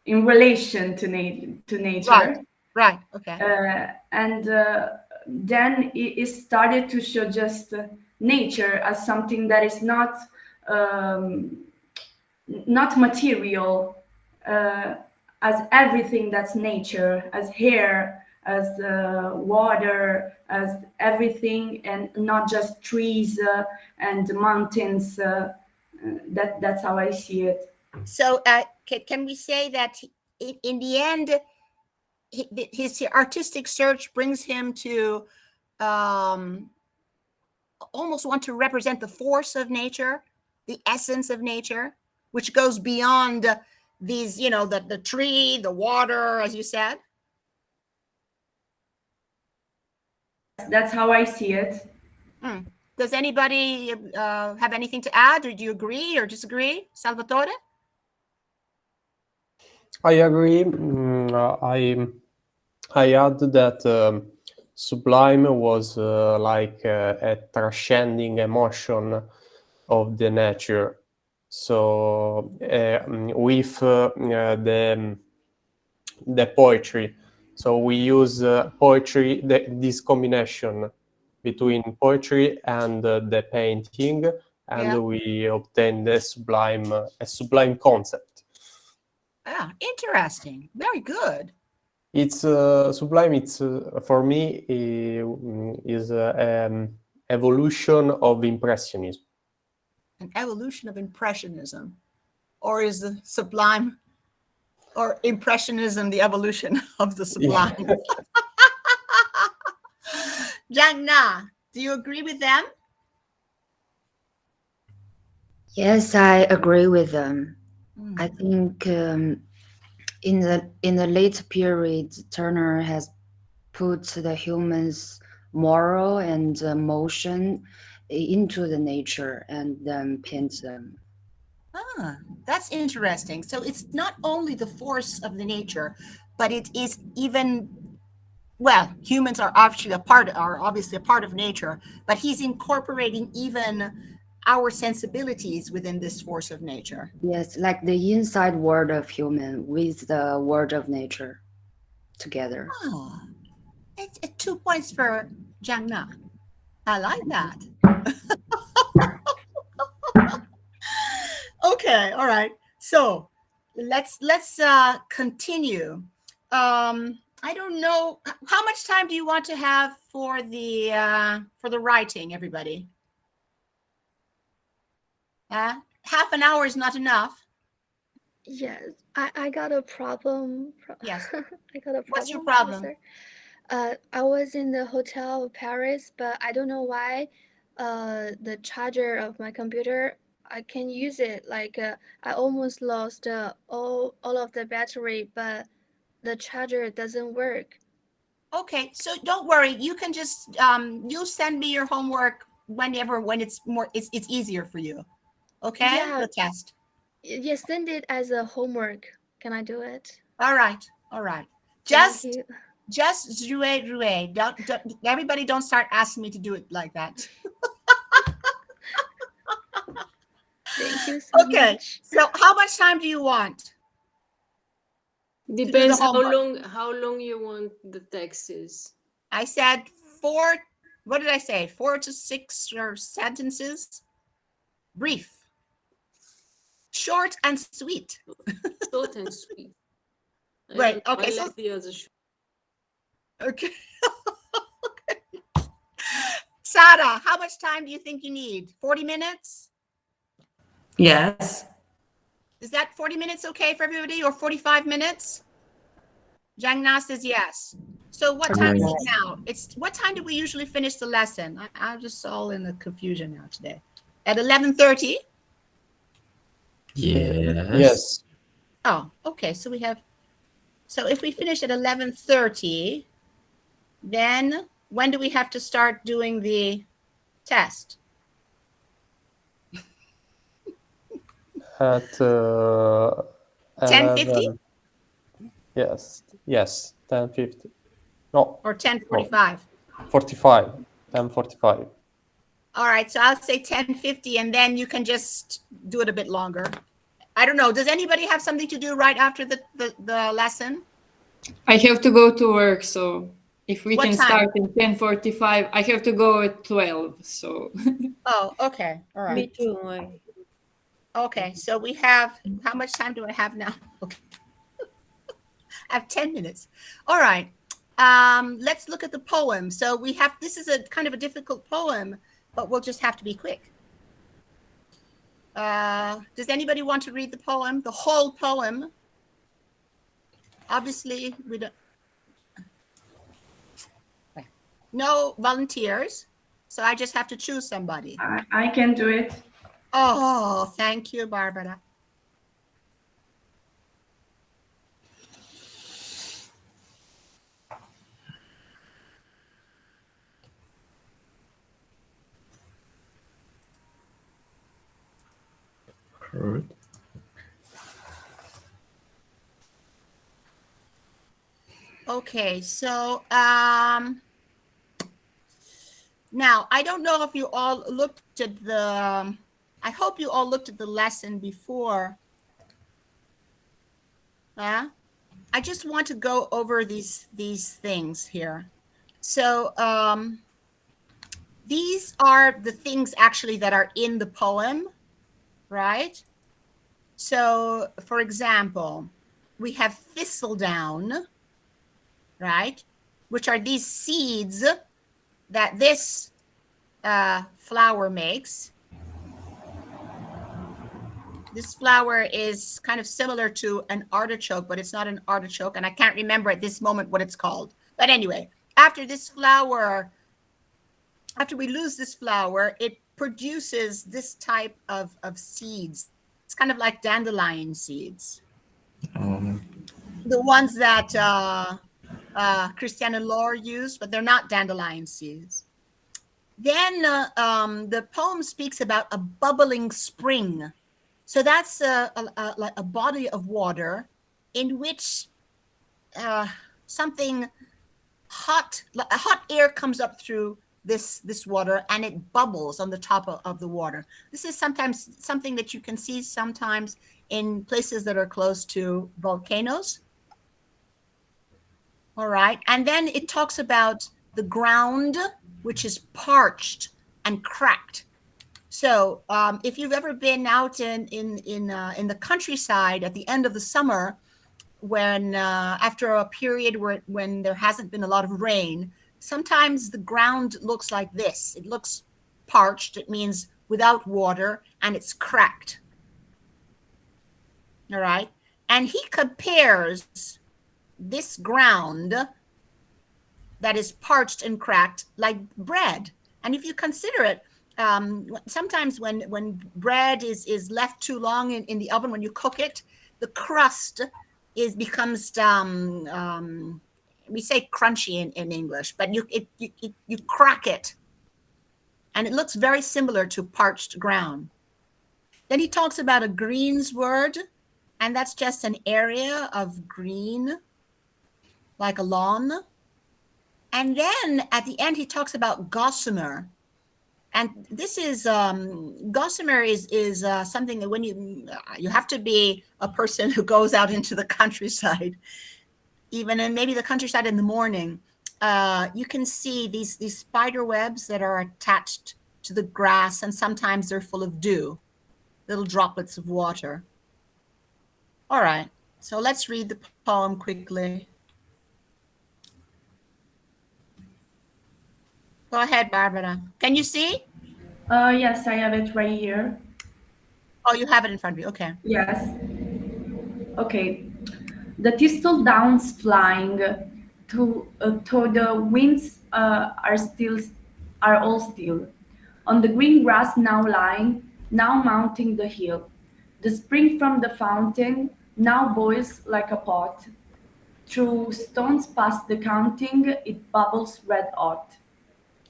in relation to nature. Right. Okay. And then it started to show just nature as something that is not material, as everything that's nature, as air, as water, as everything, and not just trees and mountains. That's how I see it. So can we say that in the end, his artistic search brings him to almost want to represent the force of nature, the essence of nature, which goes beyond these, the tree, the water, as you said? That's how I see it. Does anybody have anything to add, or do you agree or disagree, Salvatore? I agree. I add that sublime was like a transcending emotion of the nature. So with the poetry, so we use poetry, this combination between poetry and the painting, and we obtain a sublime concept. Yeah, interesting. Very good. It's sublime. It's for me is evolution of impressionism. An evolution of impressionism, or is the sublime or impressionism the evolution of the sublime? Yeah. Giang Na, do you agree with them? Yes, I agree with them. I think in the late period, Turner has put the human's moral and emotion into the nature and then paints them. That's interesting. So it's not only the force of the nature, but it is even, well, humans are obviously a part of nature, but he's incorporating even our sensibilities within this force of nature. Yes, like the inside world of human with the world of nature together. It's 2 points for Giang Na. I like that. Okay, all right. So let's continue. I don't know, how much time do you want to have for the writing, everybody? Half an hour is not enough. Yes, I got a problem. Yes. I got a problem. What's your problem? Sir. I was in the hotel of Paris, but I don't know why the charger of my computer, I can use it. Like I almost lost all of the battery, but the charger doesn't work. Okay, so don't worry. You can just you send me your homework when it's easier for you. Okay? Yeah. The test. Yeah, send it as a homework. Can I do it? All right. Just Rouet. Don't everybody don't start asking me to do it like that. Thank you so much. So how much time do you want? Depends how homework. long you want the text is. I said what did I say? 4 to 6 or sentences. Brief. Short and sweet. Short and sweet. Right. Okay. I So like the other short. okay. Sara, how much time do you think you need? 40 minutes? Yes. Is that 40 minutes okay for everybody, or 45 minutes? Jangna says yes. So what time is it now? What time do we usually finish the lesson? I'm just all in the confusion now today. At 11:30? Yes. Oh, okay. So if we finish at 11:30, then when do we have to start doing the test? At 10:50? 11. Yes, 10:50. No. Or 10:45? 45. 10:45. All right, so I'll say 10:50, and then you can just do it a bit longer. I don't know. Does anybody have something to do right after the lesson? I have to go to work, so if we What can time? start in 10:45, I have to go at 12. So. Oh, okay. All right. Me too. Okay, so we have, how much time do I have now? Okay. I have 10 minutes. All right. Let's look at the poem. So this is a kind of a difficult poem, but we'll just have to be quick. Does anybody want to read the poem? The whole poem? Obviously, we don't. No volunteers. So I just have to choose somebody. I can do it. Oh, thank you, Barbara. Right. Okay, so now I don't know if you all looked at I hope you all looked at the lesson before. I just want to go over these things here. So these are the things actually that are in the poem, right? So for example, we have thistledown, right? Which are these seeds that this flower makes. This flower is kind of similar to an artichoke, but it's not an artichoke. And I can't remember at this moment what it's called. But anyway, after we lose this flower, it produces this type of seeds. It's kind of like dandelion seeds. The ones that Christiane Laure used, but they're not dandelion seeds. Then the poem speaks about a bubbling spring. So that's like a body of water in which something hot air comes up through this water, and it bubbles on the top of the water. This is sometimes something that you can see sometimes in places that are close to volcanoes. All right. And then it talks about the ground, which is parched and cracked. So if you've ever been out in the countryside at the end of the summer, when after a period when there hasn't been a lot of rain, sometimes the ground looks like this. It looks parched. It means without water, and it's cracked. All right. And he compares this ground that is parched and cracked like bread. And if you consider it, sometimes when bread is left too long in the oven, when you cook it, the crust becomes we say crunchy in English, but you crack it, and it looks very similar to parched ground. Then he talks about a greensward, and that's just an area of green, like a lawn. And then at the end, he talks about gossamer. And this is gossamer is something that when you have to be a person who goes out into the countryside, even in maybe the countryside in the morning, you can see these spider webs that are attached to the grass, and sometimes they're full of dew, little droplets of water. All right, so let's read the poem quickly. Go ahead, Barbara. Can you see? Yes, I have it right here. Oh, you have it in front of you. Okay. Yes. Okay. The thistle downs flying to the winds are all still. On the green grass now lying, now mounting the hill. The spring from the fountain now boils like a pot. Through stones past the counting, it bubbles red hot.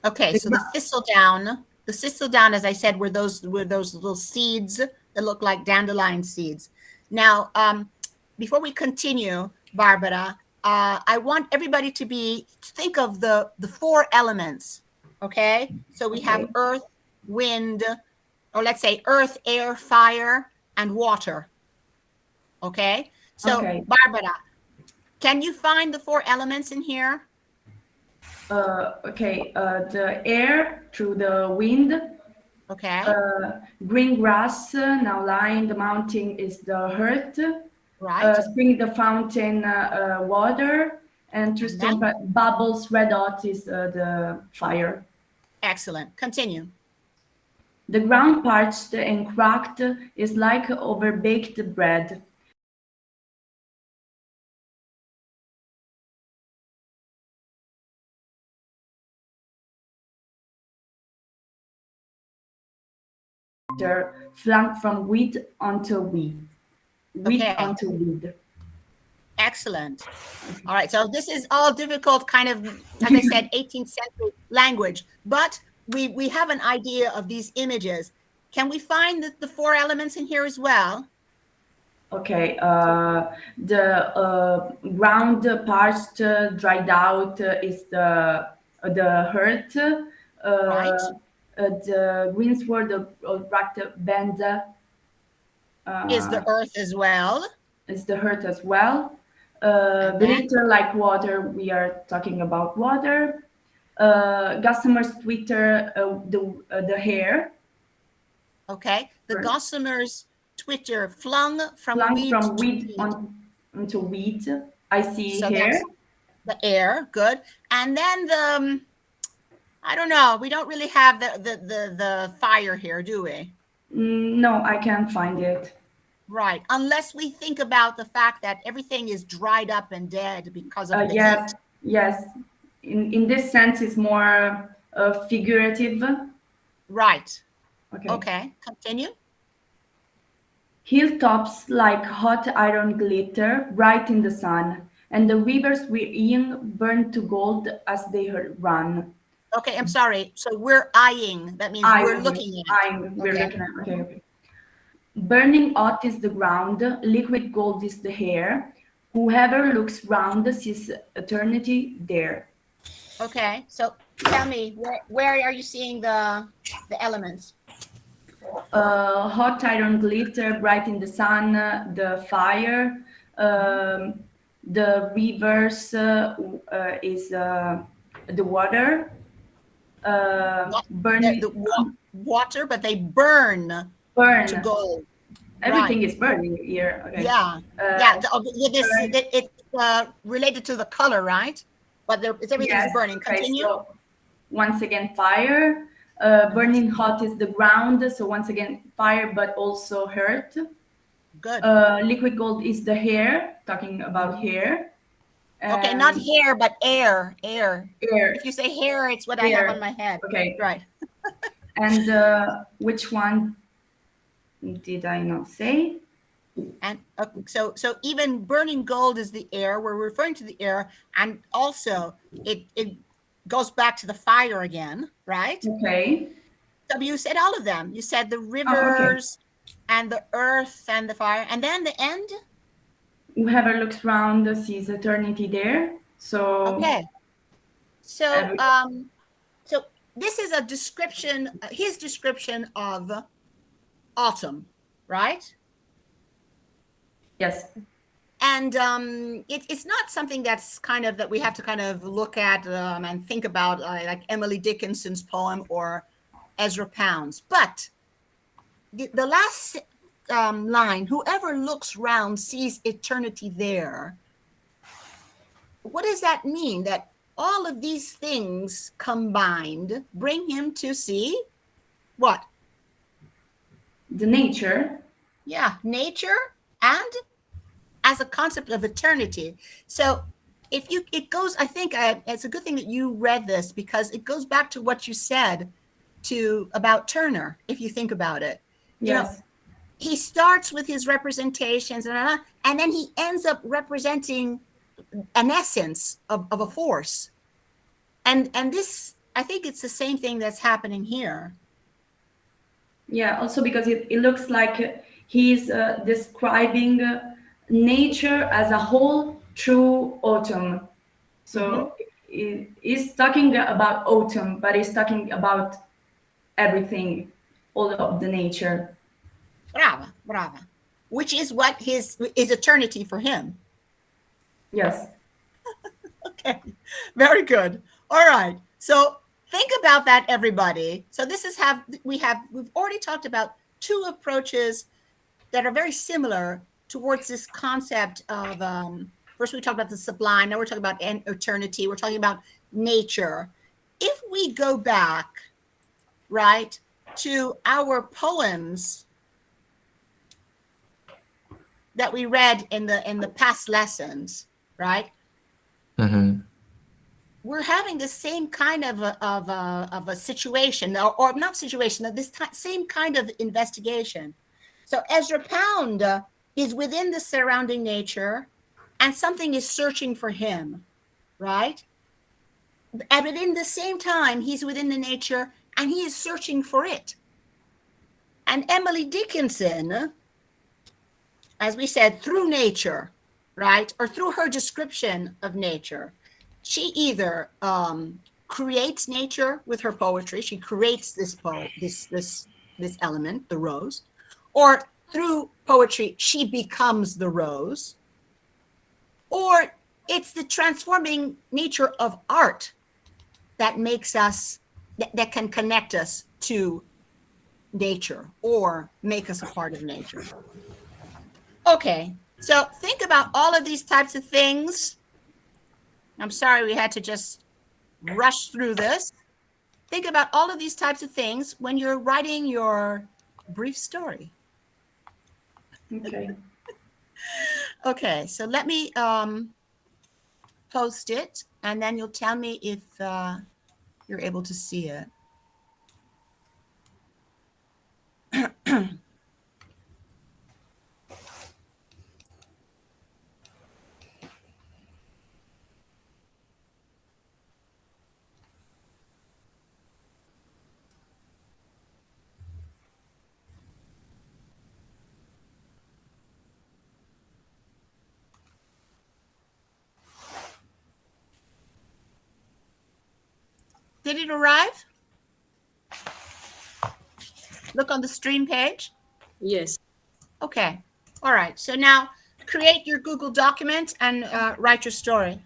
Okay, so the thistledown, as I said, were those little seeds that look like dandelion seeds. Now, before we continue, Barbara, I want everybody to think of the four elements. Okay, so we have earth, wind, or let's say earth, air, fire, and water. Okay, so Barbara, can you find the four elements in here? The air through the wind. Okay. Green grass now lying the mountain is the earth. Right. Spring the fountain water, and through stone bubbles red hot is the fire. Excellent. Continue. The ground parched and cracked is like overbaked bread. Flanked from wheat onto wheat. Wheat onto wheat. Excellent. All right. So this is all difficult kind of, as I said, 18th century language, but we have an idea of these images. Can we find the four elements in here as well? Okay. The ground parched, dried out is the earth. Right. The greensward racked bend is the earth as well. Is the earth as well. Glitter like water. We are talking about water. Gossamer's Twitter, the hair. Okay. The gossamer's Twitter flung from wheat onto wheat. I see so hair. The air. Good. And then I don't know. We don't really have the fire here, do we? No, I can't find it. Right. Unless we think about the fact that everything is dried up and dead because of the heat. Yes. In this sense, it's more figurative. Right. Okay. Continue. Hilltops like hot iron glitter, bright in the sun, and the rivers we're burn to gold as they run. Okay, I'm sorry. So we're eyeing. That means we're looking at. We're looking at. Okay. Burning hot is the ground, liquid gold is the hair. Whoever looks round sees eternity there. Okay, so tell me, where are you seeing the elements? Hot iron glitter, bright in the sun, the fire. The rivers is the water. Burning the water, but they burn to gold. Everything is burning here. Okay. Yeah. It's related to the color, right? But everything's burning. Continue. So once again, fire. Burning hot is the ground. So once again, fire, but also earth. Good. Liquid gold is the hair. Talking about hair. Okay, not hair, but air. If you say hair, it's what I have on my head. Okay. Right. And which one did I not say? And so even burning gold is the air. We're referring to the air, and also it goes back to the fire again, right? Okay. So you said all of them. You said the rivers and the earth and the fire, and then the end. Whoever looks round sees eternity there. So okay. So this is a description, his description of autumn, right? Yes. And it's not something that's kind of that we have to kind of look at and think about like Emily Dickinson's poem or Ezra Pound's. But the last line, whoever looks round sees eternity there. What does that mean? That all of these things combined bring him to see what? The nature. Yeah, nature and as a concept of eternity. So if you, it goes, I think it's a good thing that you read this because it goes back to what you said to about Turner, if you think about it. You know, Yes. he starts with his representations and then he ends up representing an essence of a force. And this, I think it's the same thing that's happening here. Yeah, also because it looks like he's describing nature as a whole through autumn. So he's talking about autumn, but he's talking about everything, all of the nature. Brava, brava. Which is what his is eternity for him. Yes. Okay, very good. All right. So think about that, everybody. So this is we've already talked about two approaches that are very similar towards this concept of first we talked about the sublime, now we're talking about eternity, we're talking about nature. If we go back, right, to our poems that we read in the past lessons, right? We're having the same kind of a situation, or not situation, of this same kind of investigation. So Ezra Pound is within the surrounding nature, and something is searching for him, right? But in the same time, he's within the nature, and he is searching for it. And Emily Dickinson, as we said, through nature, right, or through her description of nature, she either creates nature with her poetry. She creates this element, the rose, or through poetry she becomes the rose, or it's the transforming nature of art that makes us that can connect us to nature or make us a part of nature. Okay, so think about all of these types of things. I'm sorry we had to just rush through this. Think about all of these types of things when you're writing your brief story. Okay. Okay, so let me post it, and then you'll tell me if you're able to see it. Did it arrive? Look on the stream page. Yes. Okay. All right. So now create your Google document and write your story.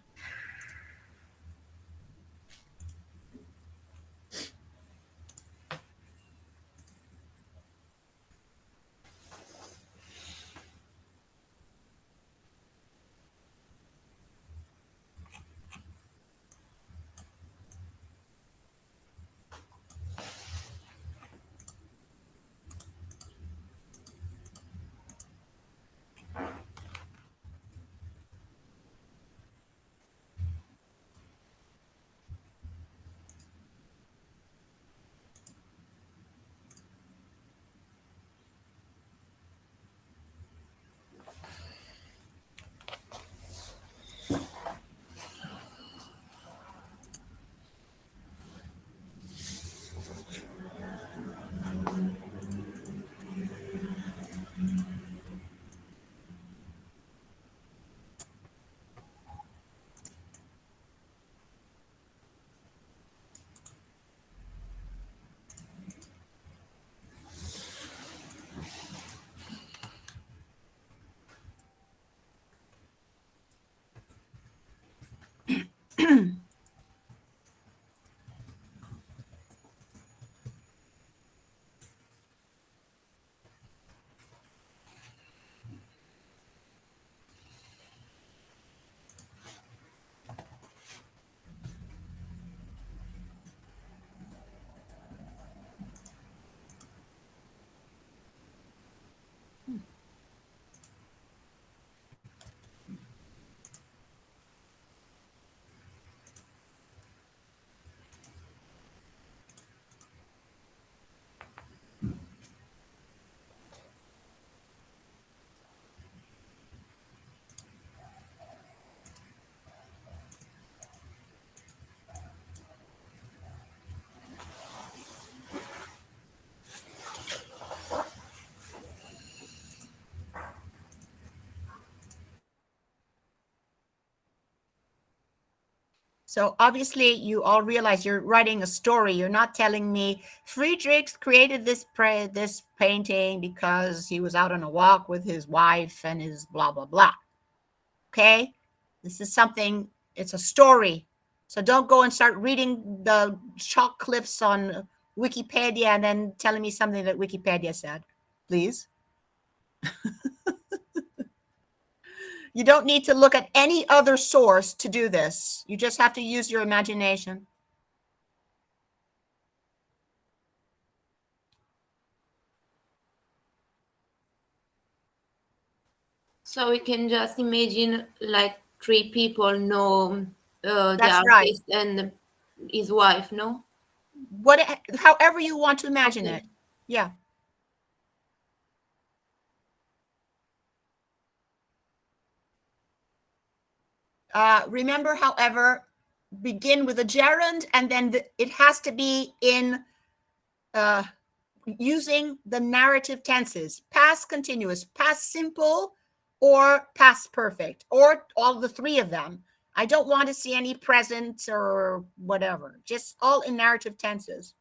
So obviously you all realize you're writing a story. You're not telling me Friedrich created this painting because he was out on a walk with his wife and his blah, blah, blah. Okay? This is something, it's a story. So don't go and start reading the chalk cliffs on Wikipedia and then telling me something that Wikipedia said, please. You don't need to look at any other source to do this. You just have to use your imagination. So we can just imagine like three people know the That's right. artist and his wife, no? However you want to imagine Okay. it. Yeah. Remember, however, begin with a gerund, and then it has to be in using the narrative tenses: past continuous, past simple, or past perfect, or all the three of them. I don't want to see any present or whatever, just all in narrative tenses.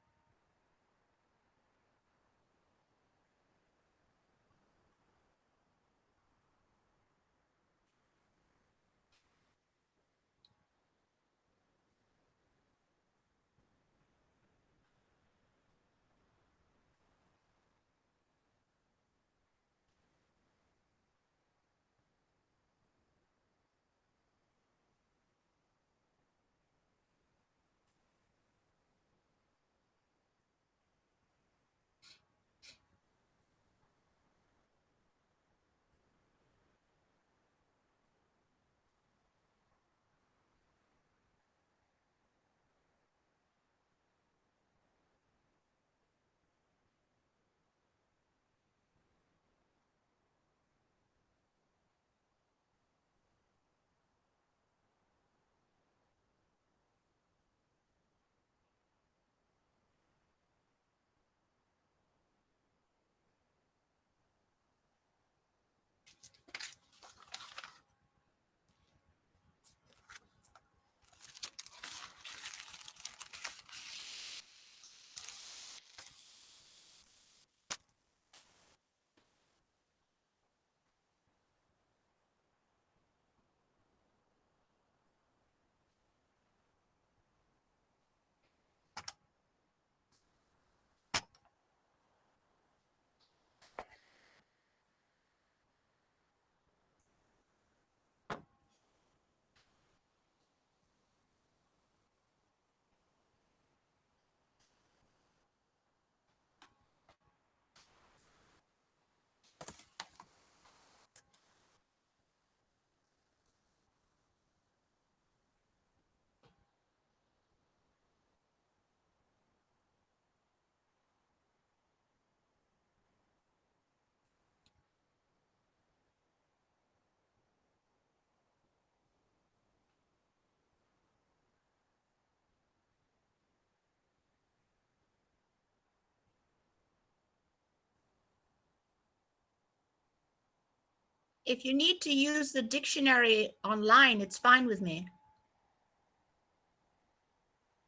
If you need to use the dictionary online, it's fine with me.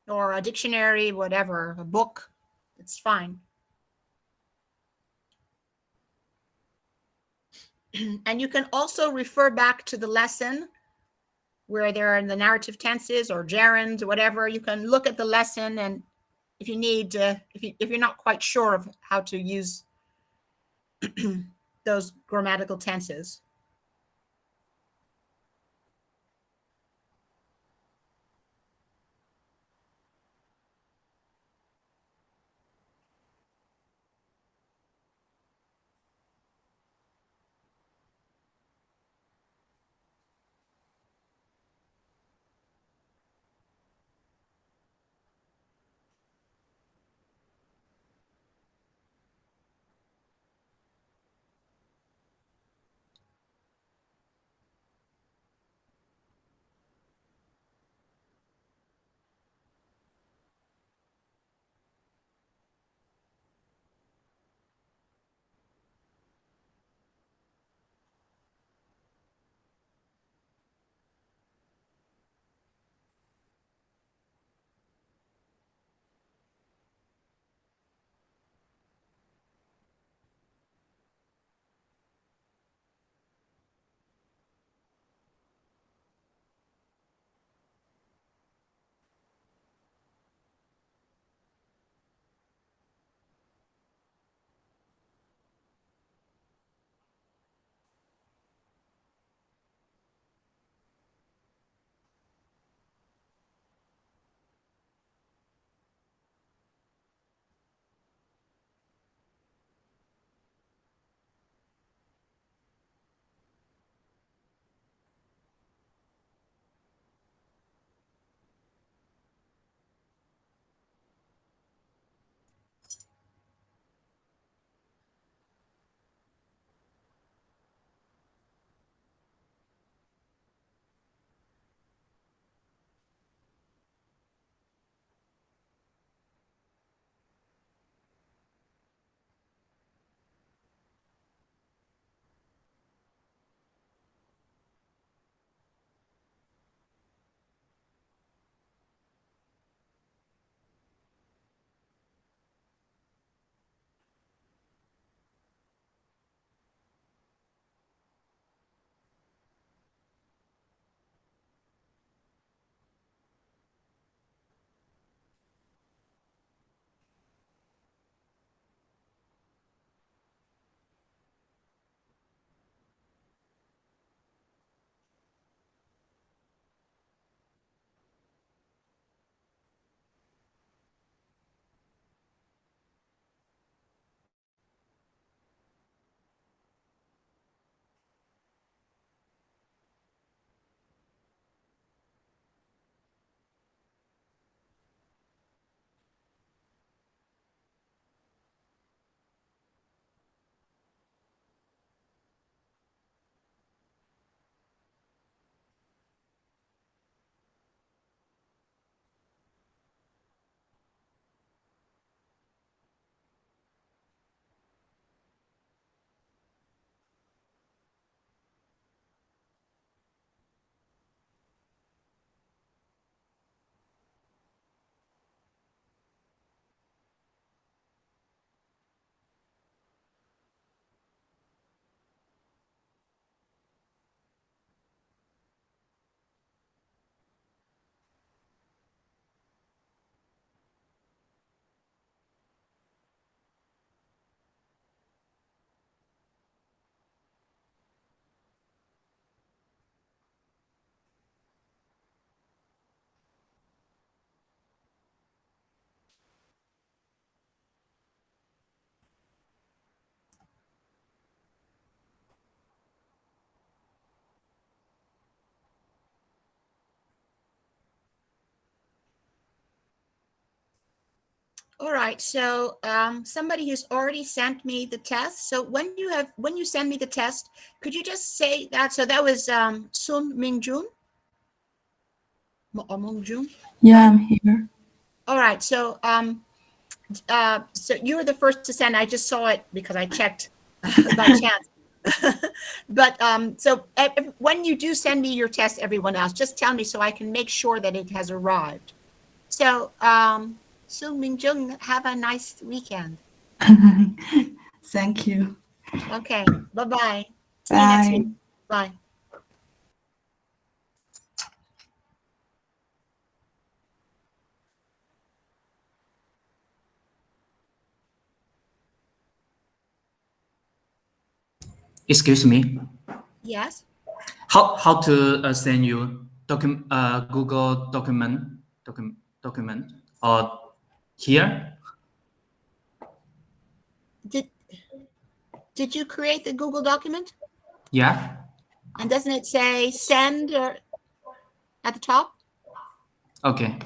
Or a dictionary, whatever, a book, it's fine. And you can also refer back to the lesson where there are the narrative tenses or gerunds or whatever. You can look at the lesson, and if you need, if you're not quite sure of how to use those grammatical tenses. All right. So somebody has already sent me the test. So when you send me the test, could you just say that? So that was Sun Mingjun. Mingjun. Yeah, I'm here. All right. So so you were the first to send. I just saw it because I checked by chance. But so when you do send me your test, everyone else, just tell me so I can make sure that it has arrived. So Sun Mingjun, have a nice weekend. Thank you. Okay. Bye-bye. See you next week. Bye. Excuse me. Yes. How to send you Google document or here? Did you create the Google document? Yeah. And doesn't it say send or at the top? Okay.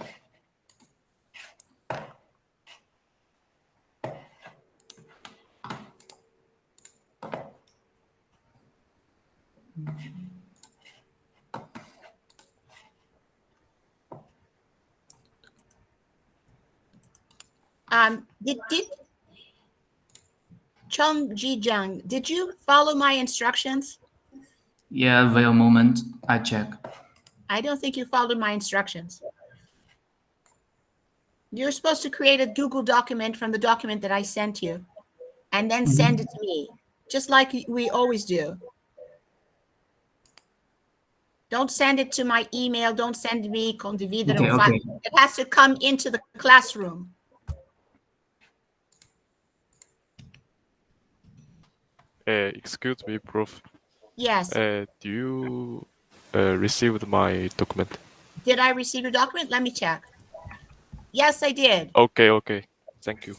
Did Chong Ji-jung, did you follow my instructions? Yeah, wait a moment. I check. I don't think you followed my instructions. You're supposed to create a Google document from the document that I sent you and then send it to me, just like we always do. Don't send it to my email. Don't send me condividere. Okay. It has to come into the classroom. Excuse me, Prof. Yes. Do you received my document? Did I receive your document? Let me check. Yes, I did. Okay. Thank you.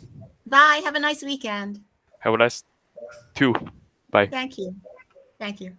Bye. Have a nice weekend. Have a nice too. Bye. Thank you. Thank you.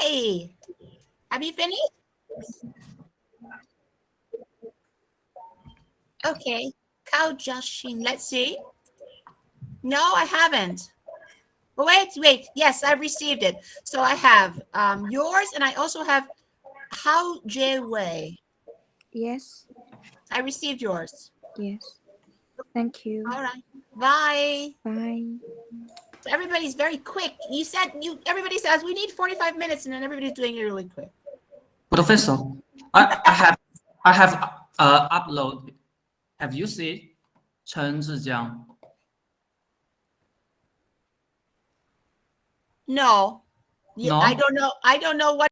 Hi. Have you finished? Okay. Kao Jashin. Let's see. No, I haven't. But wait. Yes, I've received it. So I have yours, and I also have Hao Jie Wei. Yes. I received yours. Yes. Thank you. All right. Bye. Bye. So everybody's very quick. Everybody says we need 45 minutes, and then everybody's doing it really quick. Professor, I have uploaded. Have you seen Chen Zhijiang? No. No? I don't know. I don't know what